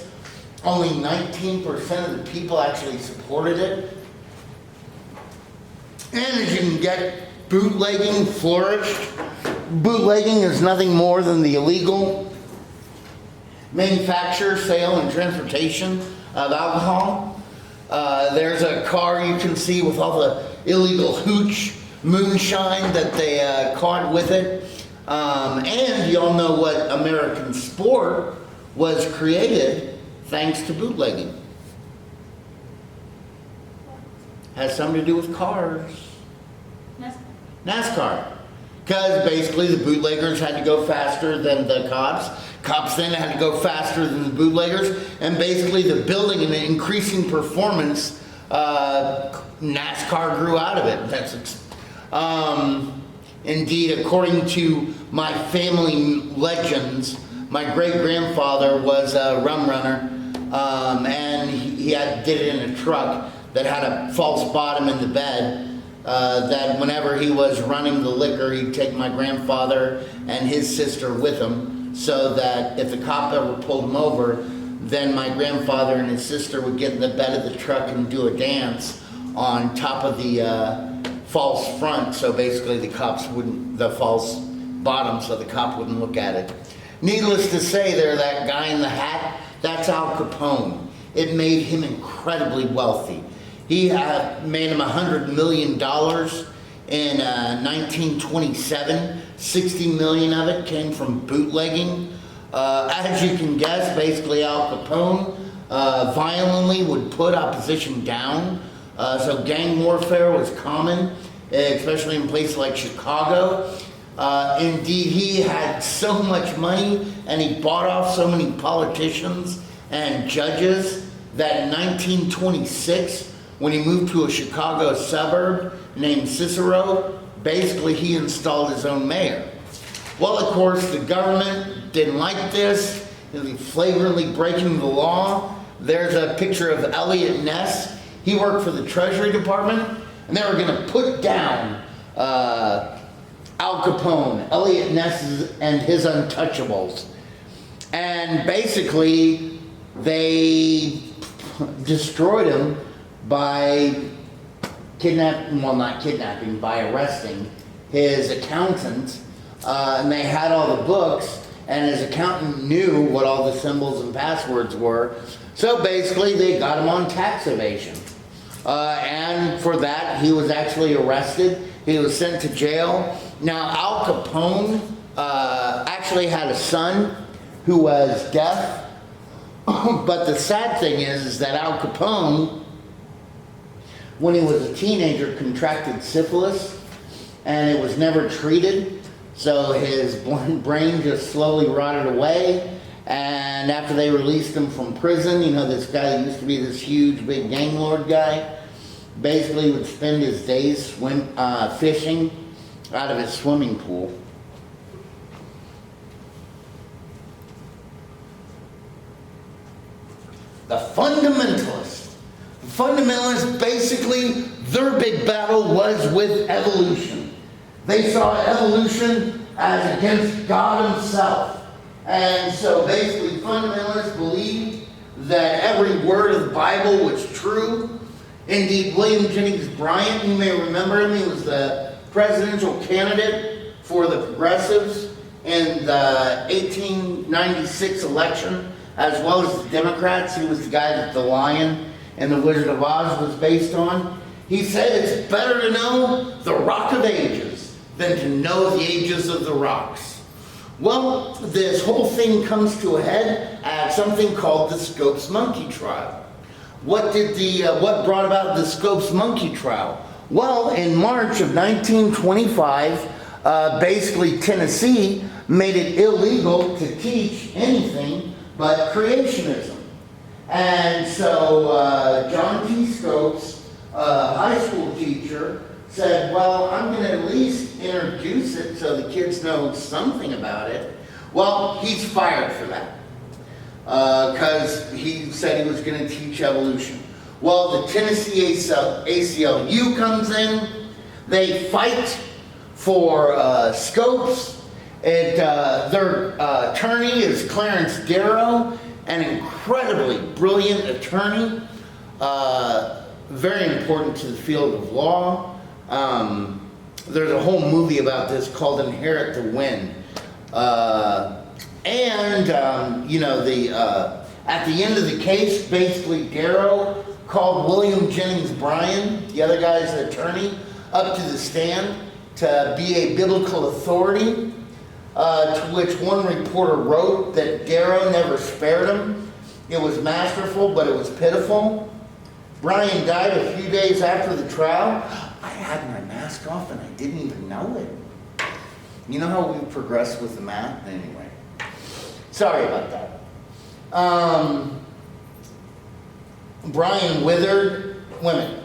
only 19% of the people actually supported it. And as you can get, bootlegging flourished. Bootlegging is nothing more than the illegal manufacture, sale, and transportation of alcohol. There's a car you can see with all the illegal hooch, moonshine that they caught with it. And you all know what American sport was created thanks to bootlegging. Has something to do with cars. NASCAR. Because basically the bootleggers had to go faster than the cops Cops then had to go faster than the bootleggers, and basically the building and the increasing performance, NASCAR grew out of it. Indeed, according to my family legends, my great-grandfather was a rum runner, and did it in a truck that had a false bottom in the bed. That whenever he was running the liquor, he'd take my grandfather and his sister with him, so that if the cop ever pulled him over, then my grandfather and his sister would get in the bed of the truck and do a dance on top of the false front, so basically the false bottom, so the cop wouldn't look at it. Needless to say, that guy in the hat, that's Al Capone. It made him incredibly wealthy. He made him $100 million in 1927. 60 million of it came from bootlegging. As you can guess, basically Al Capone violently would put opposition down. So gang warfare was common, especially in places like Chicago. Indeed, he had so much money and he bought off so many politicians and judges that in 1926, when he moved to a Chicago suburb named Cicero, basically he installed his own mayor. Well, of course, the government didn't like this. He was flagrantly breaking the law. There's a picture of Elliot Ness. He worked for the Treasury Department, and they were going to put down Al Capone, Elliot Ness and his untouchables. And basically, they destroyed him by by arresting his accountant. And they had all the books, and his accountant knew what all the symbols and passwords were. So basically, they got him on tax evasion. And for that, he was actually arrested. He was sent to jail. Now, Al Capone actually had a son who was deaf. But the sad thing is that Al Capone, when he was a teenager, contracted syphilis, and it was never treated. So his brain just slowly rotted away. And after they released him from prison, this guy that used to be this huge, big gang lord guy, basically would spend his days fishing out of his swimming pool. The fundamentalists. The fundamentalists, basically, their big battle was with evolution. They saw evolution as against God himself. And so basically, fundamentalists believed that every word of the Bible was true. Indeed, William Jennings Bryan, you may remember him, he was the presidential candidate for the Progressives in the 1896 election, as well as the Democrats. He was the guy that The Lion and the Wizard of Oz was based on. He said it's better to know the Rock of Ages than to know the ages of the rocks. Well, this whole thing comes to a head at something called the Scopes Monkey Trial. What brought about the Scopes Monkey Trial? Well, in March of 1925, basically Tennessee made it illegal to teach anything but creationism. And so John T. Scopes, a high school teacher, said, well, I'm going to at least introduce it so the kids know something about it. Well, he's fired for that because he said he was going to teach evolution. Well, the Tennessee ACLU comes in. They fight for Scopes. Their attorney is Clarence Darrow, an incredibly brilliant attorney, very important to the field of law. There's a whole movie about this called Inherit the Wind. At the end of the case, basically Darrow called William Jennings Bryan, the other guy's attorney, up to the stand to be a biblical authority, to which one reporter wrote that Darrow never spared him. It was masterful, but it was pitiful. Bryan died a few days after the trial. I had my mask off and I didn't even know it. You know how we progressed with the math? Anyway. Sorry about that. Brian withered women.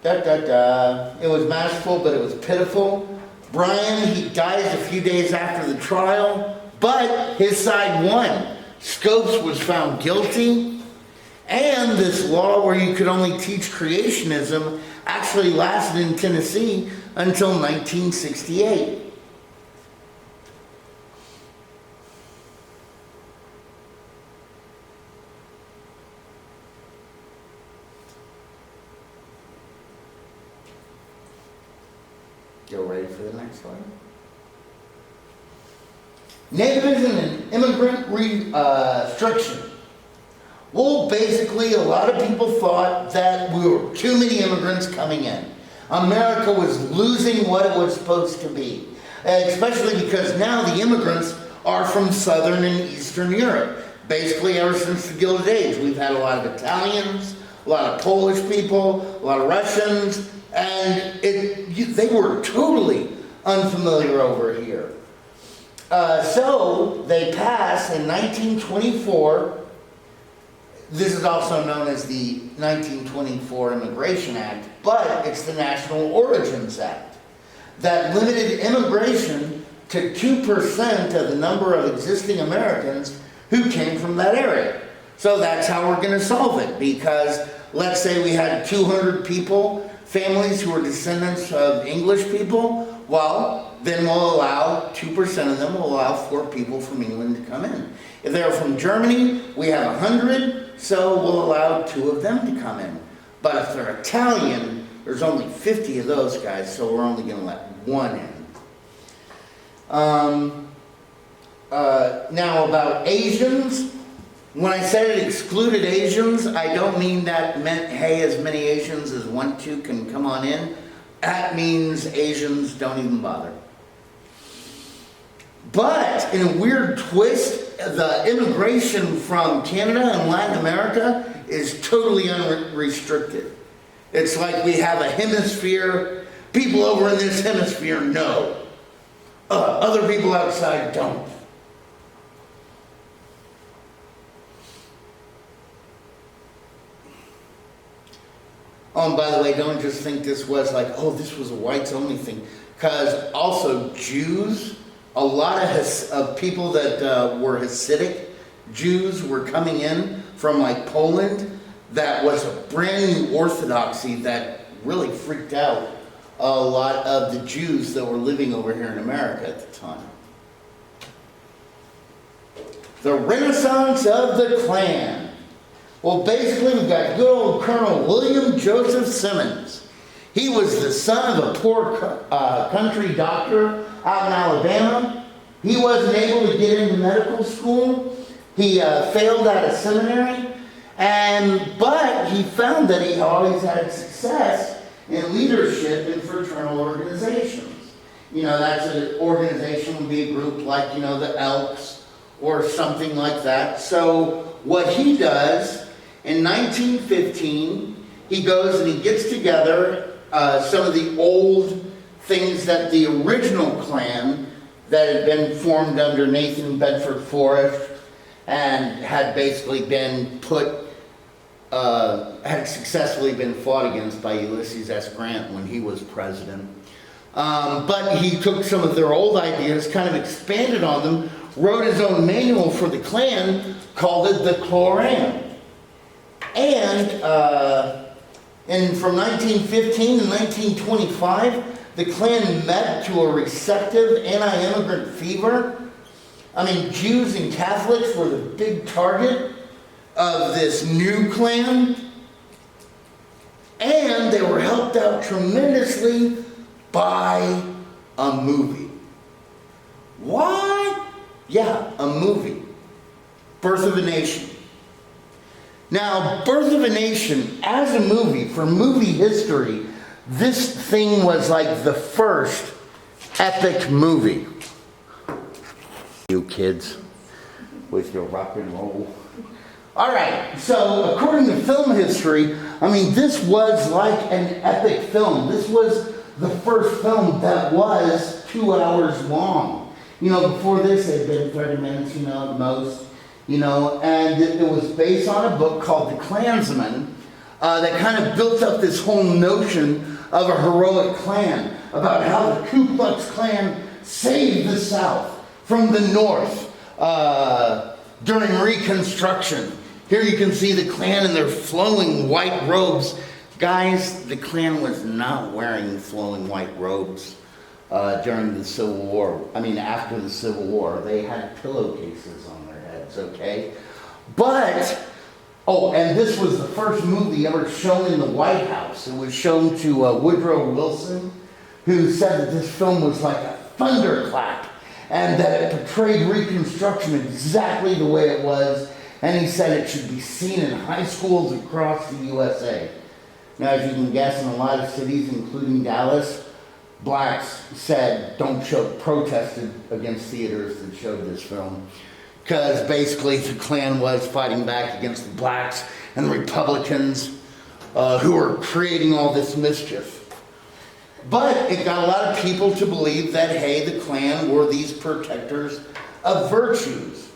It was masterful, but it was pitiful. Brian, he dies a few days after the trial, but his side won. Scopes was found guilty, and this law where you could only teach creationism actually lasted in Tennessee until 1968. Go ready for the next one. Nativism and immigrant restriction. Well, basically, a lot of people thought that we were too many immigrants coming in. America was losing what it was supposed to be, especially because now the immigrants are from Southern and Eastern Europe. Basically, ever since the Gilded Age, we've had a lot of Italians, a lot of Polish people, a lot of Russians, and they were totally unfamiliar over here. So they passed in 1924. This is also known as the 1924 Immigration Act, but it's the National Origins Act that limited immigration to 2% of the number of existing Americans who came from that area. So that's how we're going to solve it, because let's say we had 200 people, families who were descendants of English people, well, then we'll allow 2% of them will allow 4 people from England to come in. If they're from Germany, we have 100, so we'll allow 2 of them to come in. But if they're Italian, there's only 50 of those guys, so we're only going to let 1 in. Now about Asians, when I said it excluded Asians, I don't mean that meant, hey, as many Asians as want to can come on in. That means Asians don't even bother. But in a weird twist, the immigration from Canada and Latin America is totally unrestricted. It's like we have a hemisphere. People over in this hemisphere know. Other people outside don't. Oh, and by the way, don't just think this was like, oh, this was a whites only thing. Because also Jews, a lot of people that were Hasidic Jews were coming in from like Poland. That was a brand new orthodoxy that really freaked out a lot of the Jews that were living over here in America at the time. The Renaissance of the Klan. Well, basically, we've got good old Colonel William Joseph Simmons. He was the son of a poor country doctor out in Alabama. He wasn't able to get into medical school. He failed out of seminary, but he found that he always had success in leadership in fraternal organizations. You know, that's an organization would be a group like, you know, the Elks or something like that. So what he does, in 1915, he goes and he gets together some of the old things that the original Klan that had been formed under Nathan Bedford Forrest and had basically been had successfully been fought against by Ulysses S. Grant when he was president. But he took some of their old ideas, kind of expanded on them, wrote his own manual for the Klan, called it the Koran. And from 1915 to 1925, the Klan met to a receptive anti-immigrant fever. I mean, Jews and Catholics were the big target of this new Klan. And they were helped out tremendously by a movie. What? Yeah, a movie. Birth of a Nation. Now, Birth of a Nation, as a movie, for movie history, this thing was like the first epic movie. You kids, with your rock and roll. All right, so according to film history, I mean, this was like an epic film. This was the first film that was 2 hours long. You know, before this, it had been 30 minutes, you know, at most. You know, and it was based on a book called The Klansman that kind of built up this whole notion of a heroic Klan, about how the Ku Klux Klan saved the South from the North during Reconstruction. Here you can see the Klan in their flowing white robes. Guys, the Klan was not wearing flowing white robes during the Civil War. I mean, after the Civil War, they had pillowcases on their heads, okay? But, oh, and this was the first movie ever shown in the White House. It was shown to Woodrow Wilson, who said that this film was like a thunderclap and that it portrayed Reconstruction exactly the way it was. And he said it should be seen in high schools across the USA. Now, as you can guess, in a lot of cities, including Dallas, blacks protested against theaters that showed this film. Because basically the Klan was fighting back against the blacks and the Republicans who were creating all this mischief. But it got a lot of people to believe that, hey, the Klan were these protectors of virtues.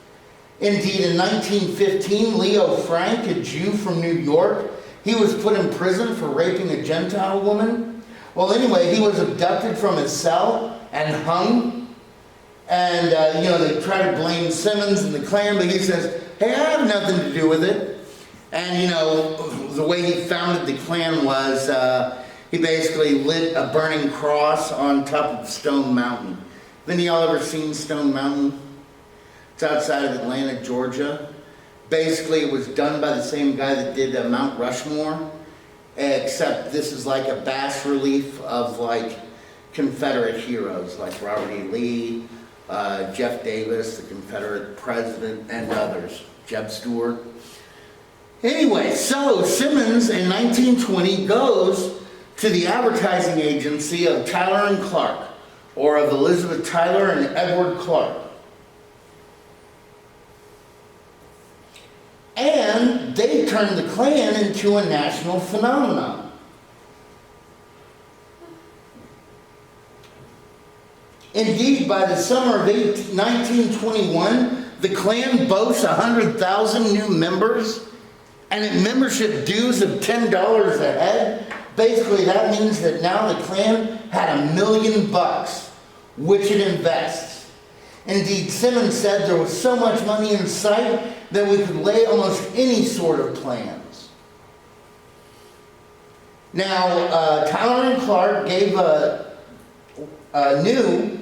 Indeed, in 1915, Leo Frank, a Jew from New York, he was put in prison for raping a Gentile woman. Well, anyway, he was abducted from his cell and hung. And, they try to blame Simmons and the Klan, but he says, hey, I have nothing to do with it. And, the way he founded the Klan was he basically lit a burning cross on top of Stone Mountain. Then y'all ever seen Stone Mountain? It's outside of Atlanta, Georgia. Basically, it was done by the same guy that did Mount Rushmore, except this is like a bas relief of like Confederate heroes like Robert E. Lee, Jeff Davis, the Confederate president, and others, Jeb Stuart. Anyway, so Simmons in 1920 goes to the advertising agency of Tyler and Clark, or of Elizabeth Tyler and Edward Clark. And they turned the Klan into a national phenomenon. Indeed, by the summer of 1921, the Klan boasts 100,000 new members and at membership dues of $10 a head. Basically, that means that now the Klan had $1 million, which it invests. Indeed, Simmons said there was so much money in sight that we could lay almost any sort of plans. Now, Tyler and Clark knew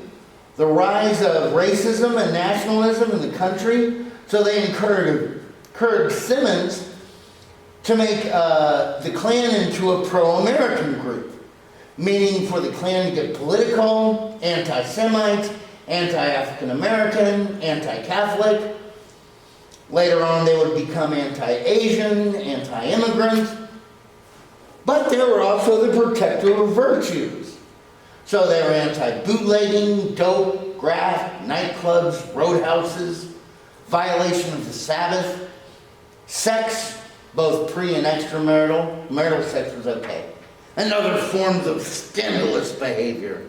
the rise of racism and nationalism in the country, so they encouraged Simmons to make the Klan into a pro-American group, meaning for the Klan to get political, anti-Semite, anti-African American, anti-Catholic. Later on, they would become anti-Asian, anti-immigrant. But they were also the protector of virtues. So they were anti-bootlegging, dope, graft, nightclubs, roadhouses, violation of the Sabbath, sex, both pre- and extramarital. Marital sex was okay. And other forms of scandalous behavior.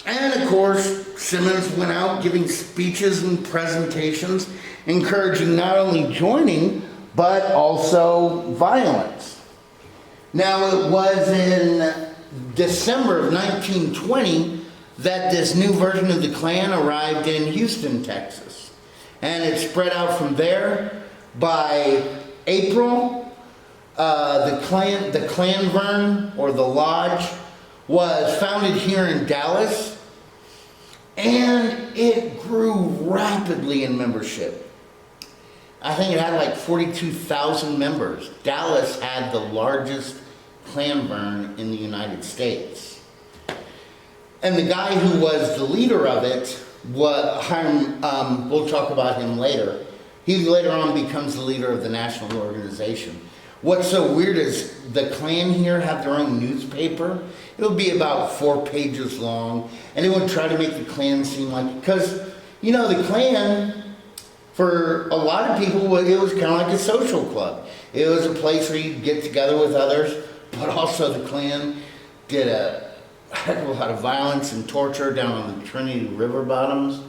And of course, Simmons went out giving speeches and presentations, encouraging not only joining, but also violence. Now, it was in December of 1920 that this new version of the Klan arrived in Houston, Texas. And it spread out from there. By April, the Klanvern, or the Lodge, was founded here in Dallas, and it grew rapidly in membership. I think it had like 42,000 members. Dallas had the largest Klanvern in the United States. And the guy who was the leader of it, we'll talk about him later. He later on becomes the leader of the national organization. What's so weird is the Klan here have their own newspaper. It would be about 4 pages long, and it would try to make the Klan seem like, because, the Klan, for a lot of people, it was kind of like a social club. It was a place where you'd get together with others, but also the Klan did a a heck of a lot of violence and torture down on the Trinity River bottoms.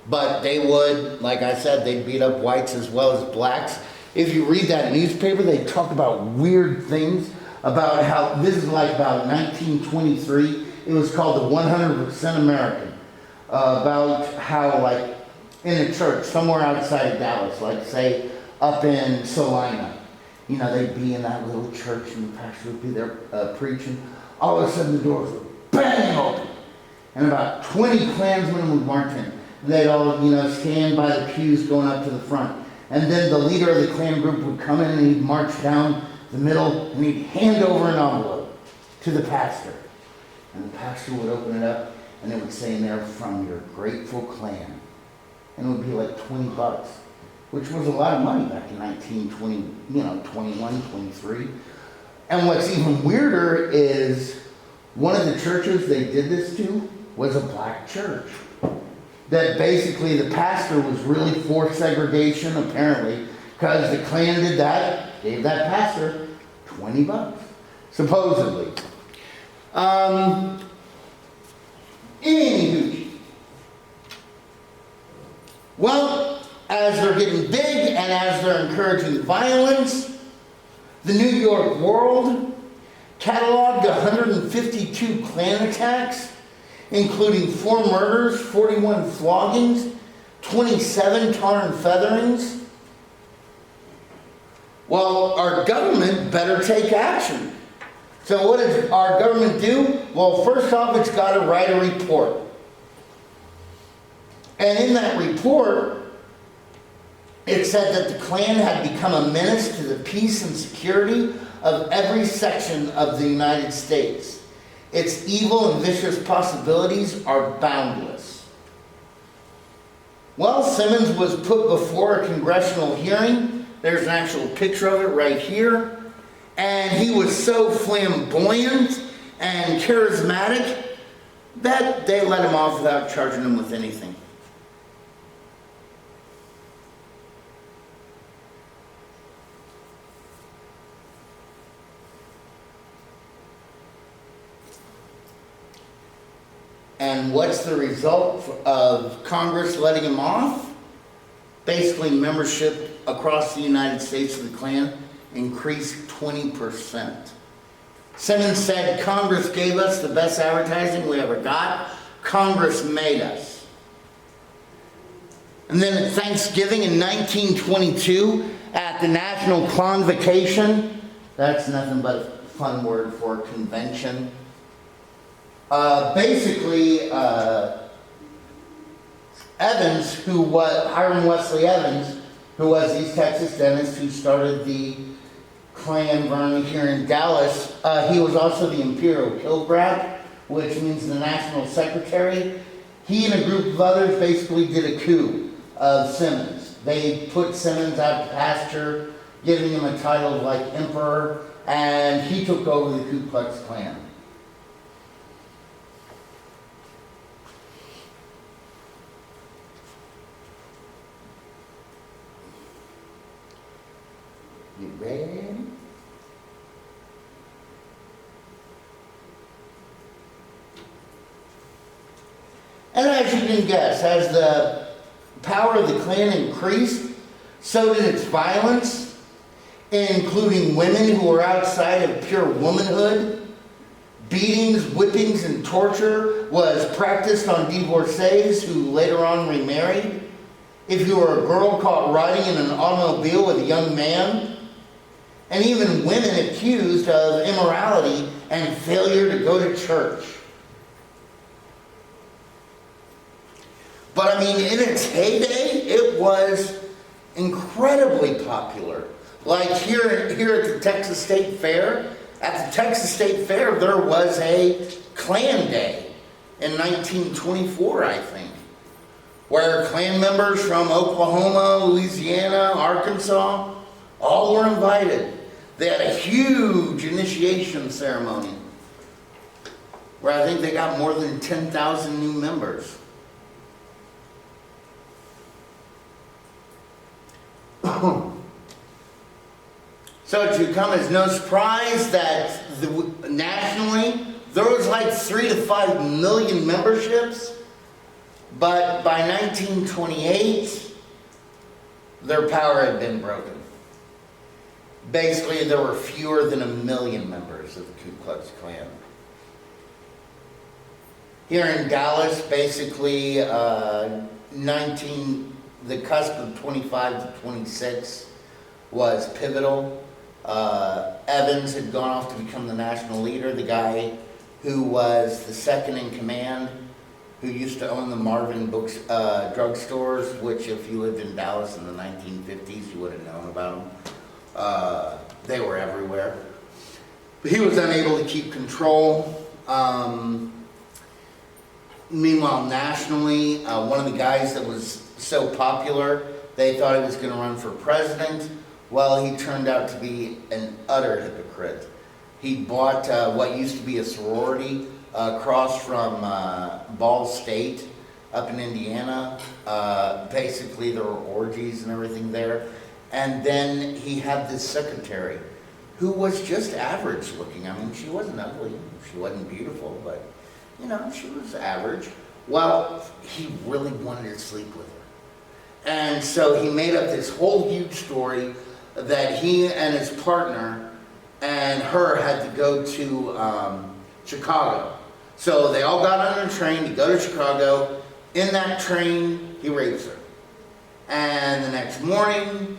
But they would, like I said, they'd beat up whites as well as blacks. If you read that newspaper, they talk about weird things about how, this is like about 1923, it was called the 100% American. About how, like, in a church somewhere outside of Dallas, like say up in Salina, you know, they'd be in that little church and the pastor would be there preaching. All of a sudden the doors would bang open and about 20 Klansmen would march in. They'd all, you know, stand by the pews going up to the front. And then the leader of the Klan group would come in and he'd march down the middle and he'd hand over an envelope to the pastor. And the pastor would open it up and it would say in there, "From your grateful Klan." And it would be like $20, which was a lot of money back in 1920, you know, 21, 23. And what's even weirder is one of the churches they did this to was a black church. That basically the pastor was really for segregation, apparently, because the Klan did that, gave that pastor $20, supposedly. Anywho, well, as they're getting big and as they're encouraging violence, the New York World cataloged 152 Klan attacks, including 4 murders, 41 floggings, 27 tar and featherings. Well, our government better take action. So what does our government do? Well, first off, it's got to write a report. And in that report, it said that the Klan had become a menace to the peace and security of every section of the United States. Its evil and vicious possibilities are boundless. Well, Simmons was put before a congressional hearing. There's an actual picture of it right here. And he was so flamboyant and charismatic that they let him off without charging him with anything. And what's the result of Congress letting him off? Basically, membership across the United States of the Klan increased 20%. Simmons said, "Congress gave us the best advertising we ever got. Congress made us." And then at Thanksgiving in 1922, at the National Convocation, that's nothing but a fun word for convention. Evans, Hiram Wesley Evans, who was East Texas dentist who started the Klan burn here in Dallas, he was also the Imperial Kill Grab, which means the National Secretary. He and a group of others basically did a coup of Simmons. They put Simmons out to pasture, giving him a title like Emperor, and he took over the Ku Klux Klan. You ready? And as you can guess, as the power of the Klan increased, so did its violence, including women who were outside of pure womanhood. Beatings, whippings, and torture was practiced on divorcees who later on remarried. If you were a girl caught riding in an automobile with a young man, and even women accused of immorality and failure to go to church. But I mean, in its heyday, it was incredibly popular. Like here at the Texas State Fair, there was a Klan Day in 1924, I think, where Klan members from Oklahoma, Louisiana, Arkansas, all were invited. They had a huge initiation ceremony where I think they got more than 10,000 new members. So it should come as no surprise that nationally, there was like 3 to 5 million memberships, but by 1928, their power had been broken. Basically, there were fewer than 1 million members of the Ku Klux Klan. Here in Dallas, basically, the cusp of 25 to 26 was pivotal. Evans had gone off to become the national leader, the guy who was the second in command, who used to own the Marvin drugstores, which if you lived in Dallas in the 1950s, you would have known about them. They were everywhere. But he was unable to keep control. Meanwhile, nationally, one of the guys that was so popular, they thought he was going to run for president. Well, he turned out to be an utter hypocrite. He bought what used to be a sorority across from Ball State up in Indiana. Basically, there were orgies and everything there. And then he had this secretary who was just average looking. I mean, she wasn't ugly, she wasn't beautiful, but you know, she was average. Well, he really wanted to sleep with her. And so he made up this whole huge story that he and his partner and her had to go to Chicago. So they all got on a train to go to Chicago. In that train, he rapes her. And the next morning,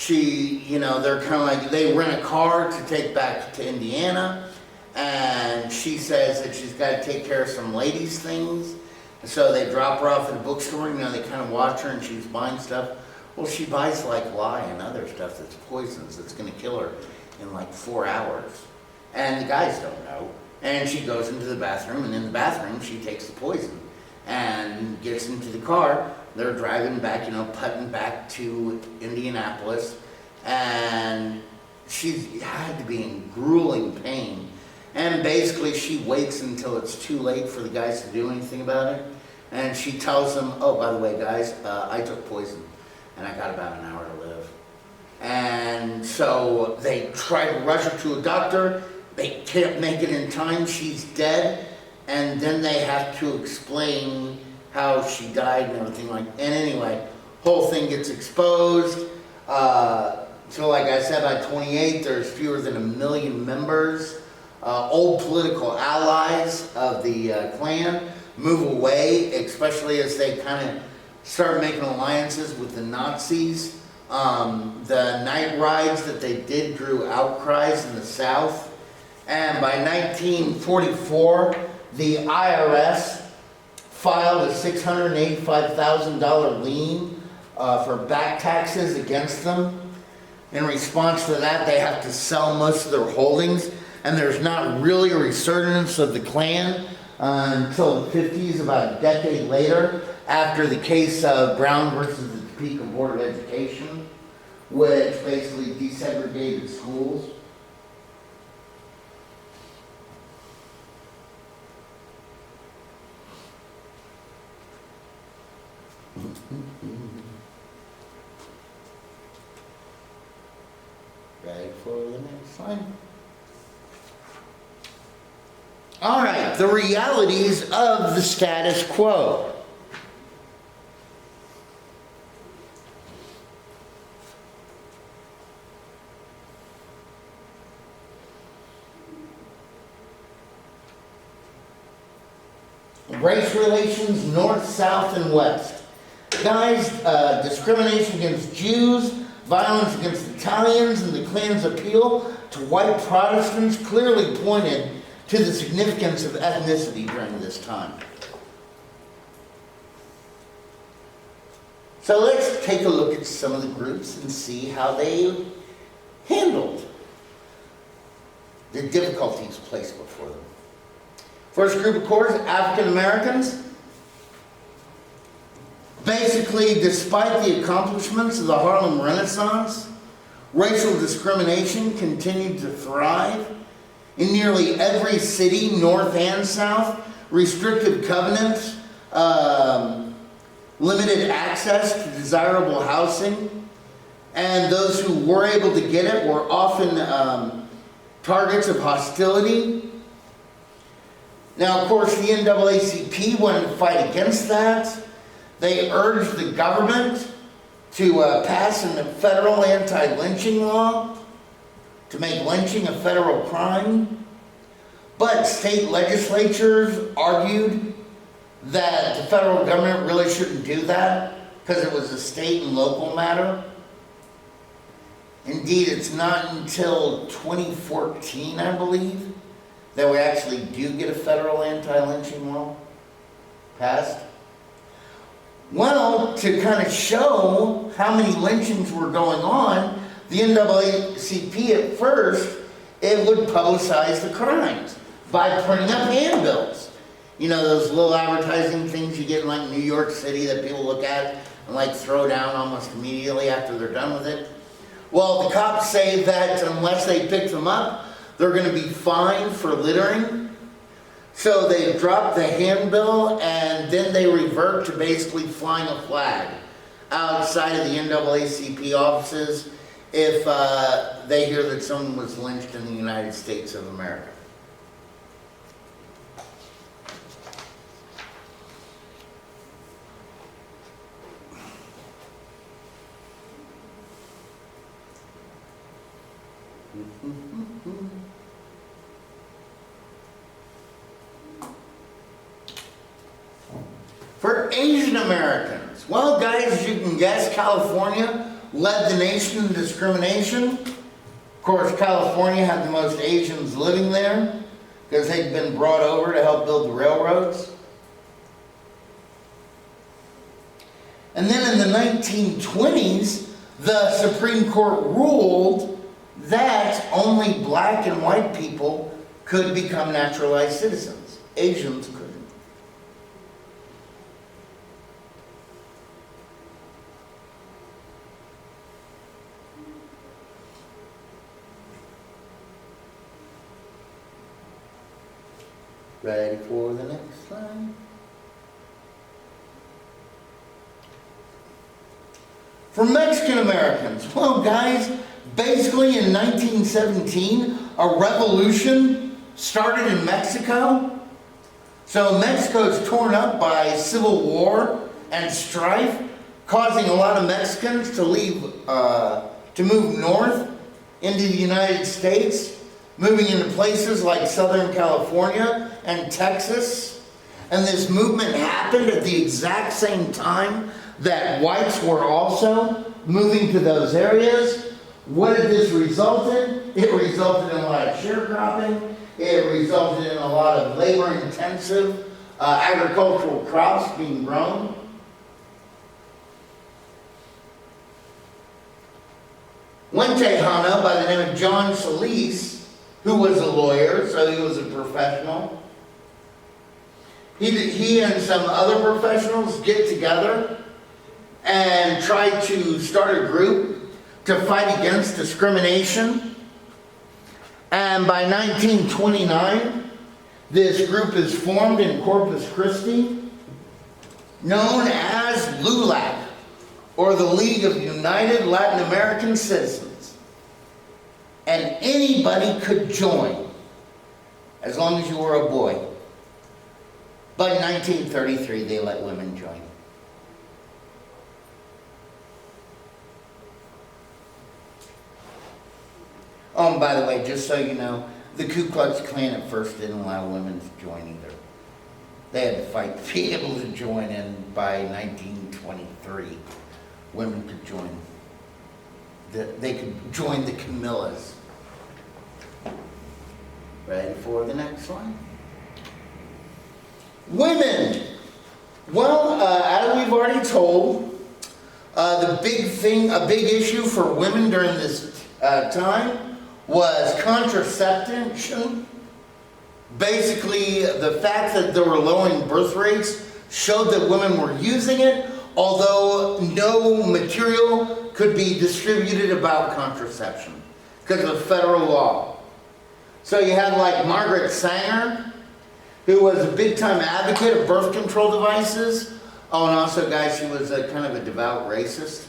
they're kind of like, they rent a car to take back to Indiana. And she says that she's got to take care of some ladies' things. And so they drop her off at a bookstore. They kind of watch her and she's buying stuff. Well, she buys like lye and other stuff that's poisons, that's going to kill her in like 4 hours. And the guys don't know. And she goes into the bathroom, and in the bathroom she takes the poison and gets into the car. They're driving back, putting back to Indianapolis. And she had to be in grueling pain. And basically she waits until it's too late for the guys to do anything about it. And she tells them, oh, by the way, guys, I took poison and I got about an hour to live. And so they try to rush her to a doctor. They can't make it in time. She's dead. And then they have to explain how she died and everything like that. And anyway, whole thing gets exposed. So like I said, by 28, there's fewer than 1 million members. Old political allies of the Klan move away, especially as they kind of start making alliances with the Nazis. The night rides that they did drew outcries in the South. And by 1944, the IRS filed a $685,000 lien for back taxes against them. In response to that, they have to sell most of their holdings. And there's not really a resurgence of the Klan until the 50s, about a decade later, after the case of Brown versus the Topeka Board of Education, which basically desegregated schools. Ready for the next slide? All right, the realities of the status quo. Race relations, north, south, and west. Guys, discrimination against Jews, violence against Italians, and the Klan's appeal to white Protestants clearly pointed to the significance of ethnicity during this time. So let's take a look at some of the groups and see how they handled the difficulties placed before them. First group, of course, African Americans. Basically, despite the accomplishments of the Harlem Renaissance, racial discrimination continued to thrive. In nearly every city, north and south, restrictive covenants, limited access to desirable housing, and those who were able to get it were often targets of hostility. Now, of course, the NAACP wanted to fight against that. They urged the government to pass a federal anti-lynching law to make lynching a federal crime. But state legislatures argued that the federal government really shouldn't do that because it was a state and local matter. Indeed, it's not until 2014, I believe, that we actually do get a federal anti-lynching law passed. Well, to kind of show how many lynchings were going on, the NAACP at first, it would publicize the crimes by printing up handbills. You know, those little advertising things you get in like New York City that people look at and like throw down almost immediately after they're done with it. Well, the cops say that unless they pick them up, they're going to be fined for littering. So they drop the handbill and then they revert to basically flying a flag outside of the NAACP offices if they hear that someone was lynched in the United States of America. For Asian Americans, well, guys, as you can guess, California led the nation in discrimination. Of course, California had the most Asians living there because they'd been brought over to help build the railroads. And then in the 1920s, the Supreme Court ruled that only black and white people could become naturalized citizens. Asians couldn't. Ready for the next slide? For Mexican Americans, well, guys, basically in 1917, a revolution started in Mexico. So Mexico is torn up by civil war and strife, causing a lot of Mexicans to leave, to move north into the United States, moving into places like Southern California and Texas. And this movement happened at the exact same time that whites were also moving to those areas. What did this result in? It resulted in a lot of sharecropping. It resulted in a lot of labor-intensive agricultural crops being grown. One Tejano by the name of John Solis, who was a lawyer, so he was a professional. He and some other professionals get together and try to start a group to fight against discrimination. And by 1929, this group is formed in Corpus Christi, known as LULAC, or the League of United Latin American Citizens. And anybody could join, as long as you were a boy. By 1933, they let women join. Oh, and by the way, just so you know, the Ku Klux Klan at first didn't allow women to join either. They had to fight to be able to join, and by 1923, women could join. They could join the Camillas. Ready for the next one? Women. Well, as we've already told, the big thing, a big issue for women during this time was contraception. Basically, the fact that there were lowering birth rates showed that women were using it, although no material could be distributed about contraception because of federal law. So you had like Margaret Sanger, who was a big-time advocate of birth control devices. Oh, and also, guys, she was a kind of a devout racist.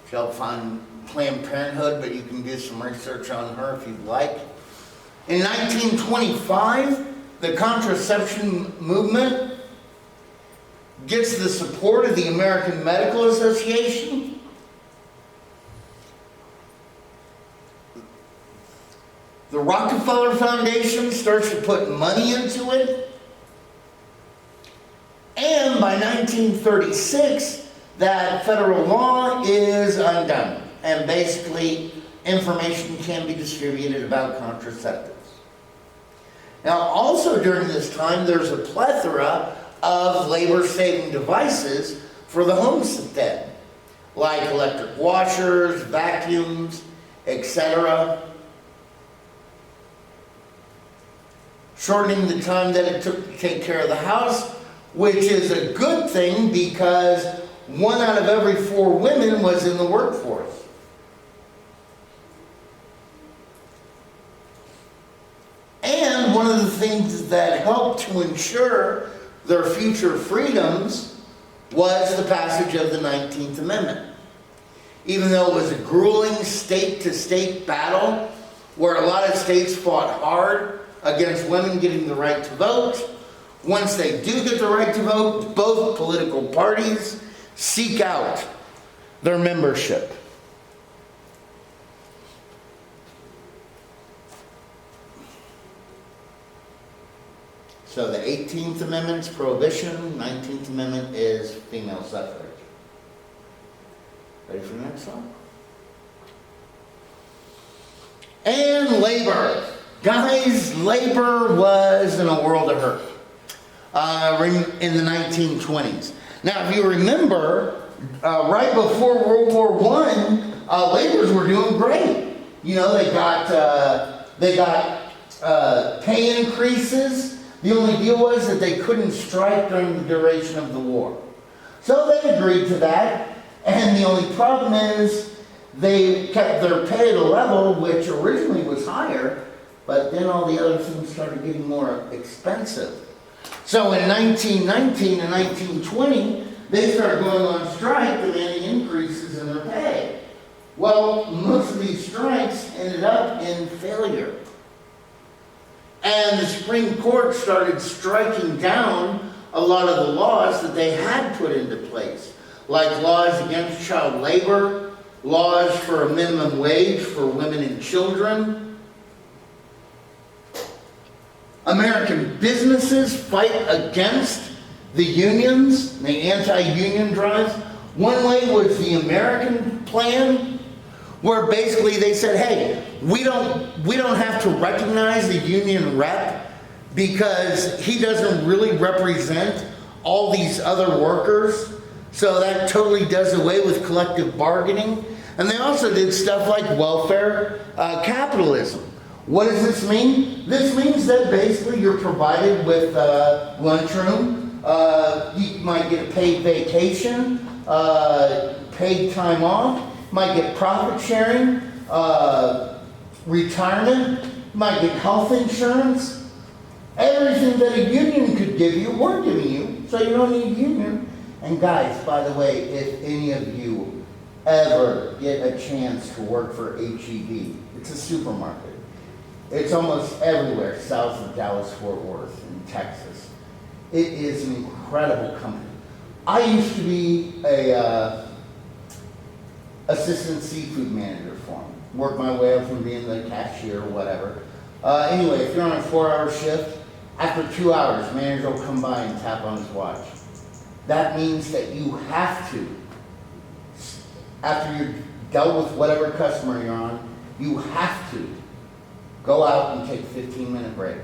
She helped fund Planned Parenthood, but you can do some research on her if you'd like. In 1925, the contraception movement gets the support of the American Medical Association. The Rockefeller Foundation starts to put money into it. And by 1936, that federal law is undone. And basically, information can be distributed about contraceptives. Now, also during this time, there's a plethora of labor-saving devices for the homestead, like electric washers, vacuums, etc., shortening the time that it took to take care of the house, which is a good thing because 1 out of every 4 women was in the workforce. And one of the things that helped to ensure their future freedoms was the passage of the 19th Amendment. Even though it was a grueling state-to-state battle where a lot of states fought hard against women getting the right to vote, once they do get the right to vote, both political parties seek out their membership. So the 18th Amendment is prohibition, 19th Amendment is female suffrage. Ready for the next one? And labor. Guys, labor was in a world of hurt in the 1920s. Now, if you remember, right before World War I, laborers were doing great. You know, they got pay increases. The only deal was that they couldn't strike during the duration of the war. So they agreed to that, and the only problem is they kept their pay at a level which originally was higher, but then all the other things started getting more expensive. So in 1919 and 1920, they started going on strike, demanding increases in their pay. Well, most of these strikes ended up in failure. And the Supreme Court started striking down a lot of the laws that they had put into place, like laws against child labor, laws for a minimum wage for women and children. American businesses fight against the unions, the anti-union drives. One way was the American plan, where basically they said, hey, we don't have to recognize the union rep because he doesn't really represent all these other workers. So that totally does away with collective bargaining. And they also did stuff like welfare capitalism. What does this mean? This means that basically you're provided with lunchroom, you might get a paid vacation, paid time off, might get profit sharing, retirement, might get health insurance. Everything that a union could give you, we're giving you, so you don't need a union. And guys, by the way, if any of you ever get a chance to work for HEB, it's a supermarket. It's almost everywhere south of Dallas-Fort Worth in Texas. It is an incredible company. I used to be a assistant seafood manager for them. Worked my way up from being the cashier or whatever. Anyway, if you're on a 4-hour shift, after 2 hours, manager will come by and tap on his watch. That means that you have to, after you're dealt with whatever customer you're on, you have to go out and take a 15-minute break.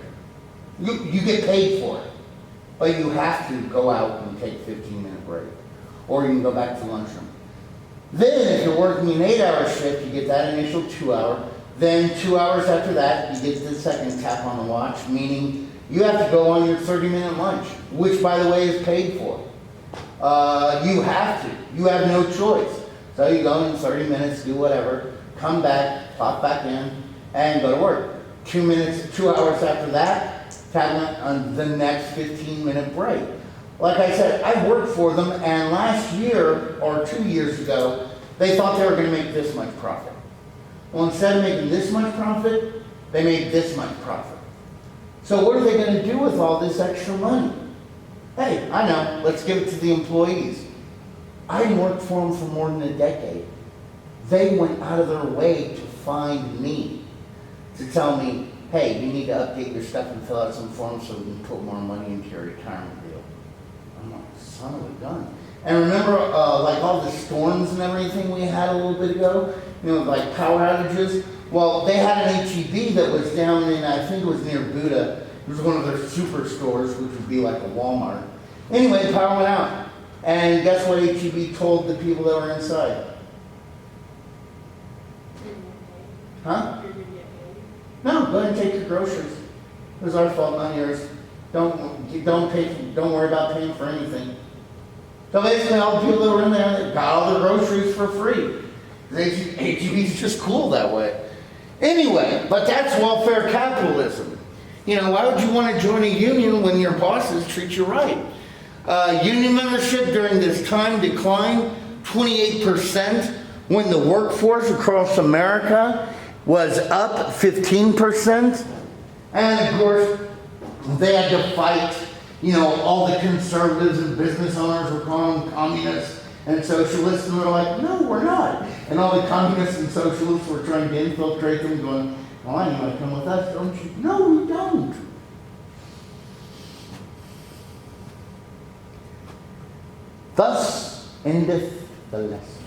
You get paid for it, but you have to go out and take a 15-minute break. Or you can go back to lunchroom. Then if you're working an 8-hour shift, you get that initial 2 hour. Then 2 hours after that, you get the second tap on the watch, meaning you have to go on your 30-minute lunch, which by the way is paid for. You have to. You have no choice. So you go in 30 minutes, do whatever, come back, pop back in, and go to work. 2 hours after that, tap on the next 15-minute break. Like I said, I worked for them, and last year, or 2 years ago, they thought they were going to make this much profit. Well, instead of making this much profit, they made this much profit. So what are they gonna do with all this extra money? Hey, I know, let's give it to the employees. I worked for them for more than a decade. They went out of their way to find me, to tell me, hey, you need to update your stuff and fill out some forms so we can put more money into your retirement deal. I'm like, son of a gun. And remember, like all the storms and everything we had a little bit ago, you know, like power outages? Well, they had an HEB that was down in, I think it was near Buda. It was one of their superstores, which would be like a Walmart. Anyway, the power went out. And guess what HEB told the people that were inside? Huh? No, go ahead and take your groceries. It was our fault, not yours. Don't worry about paying for anything. So basically, all the people that were in there got all their groceries for free. HEB's just cool that way. Anyway, but that's welfare capitalism. You know, why would you want to join a union when your bosses treat you right? Union membership during this time declined 28% when the workforce across America was up 15%. And of course, they had to fight, you know, all the conservatives and business owners were calling them communists and socialists, and they're like, no, we're not. And all the communists and socialists were trying to infiltrate them, going, well, you might come with us, don't you? No, we don't. Thus endeth the lesson.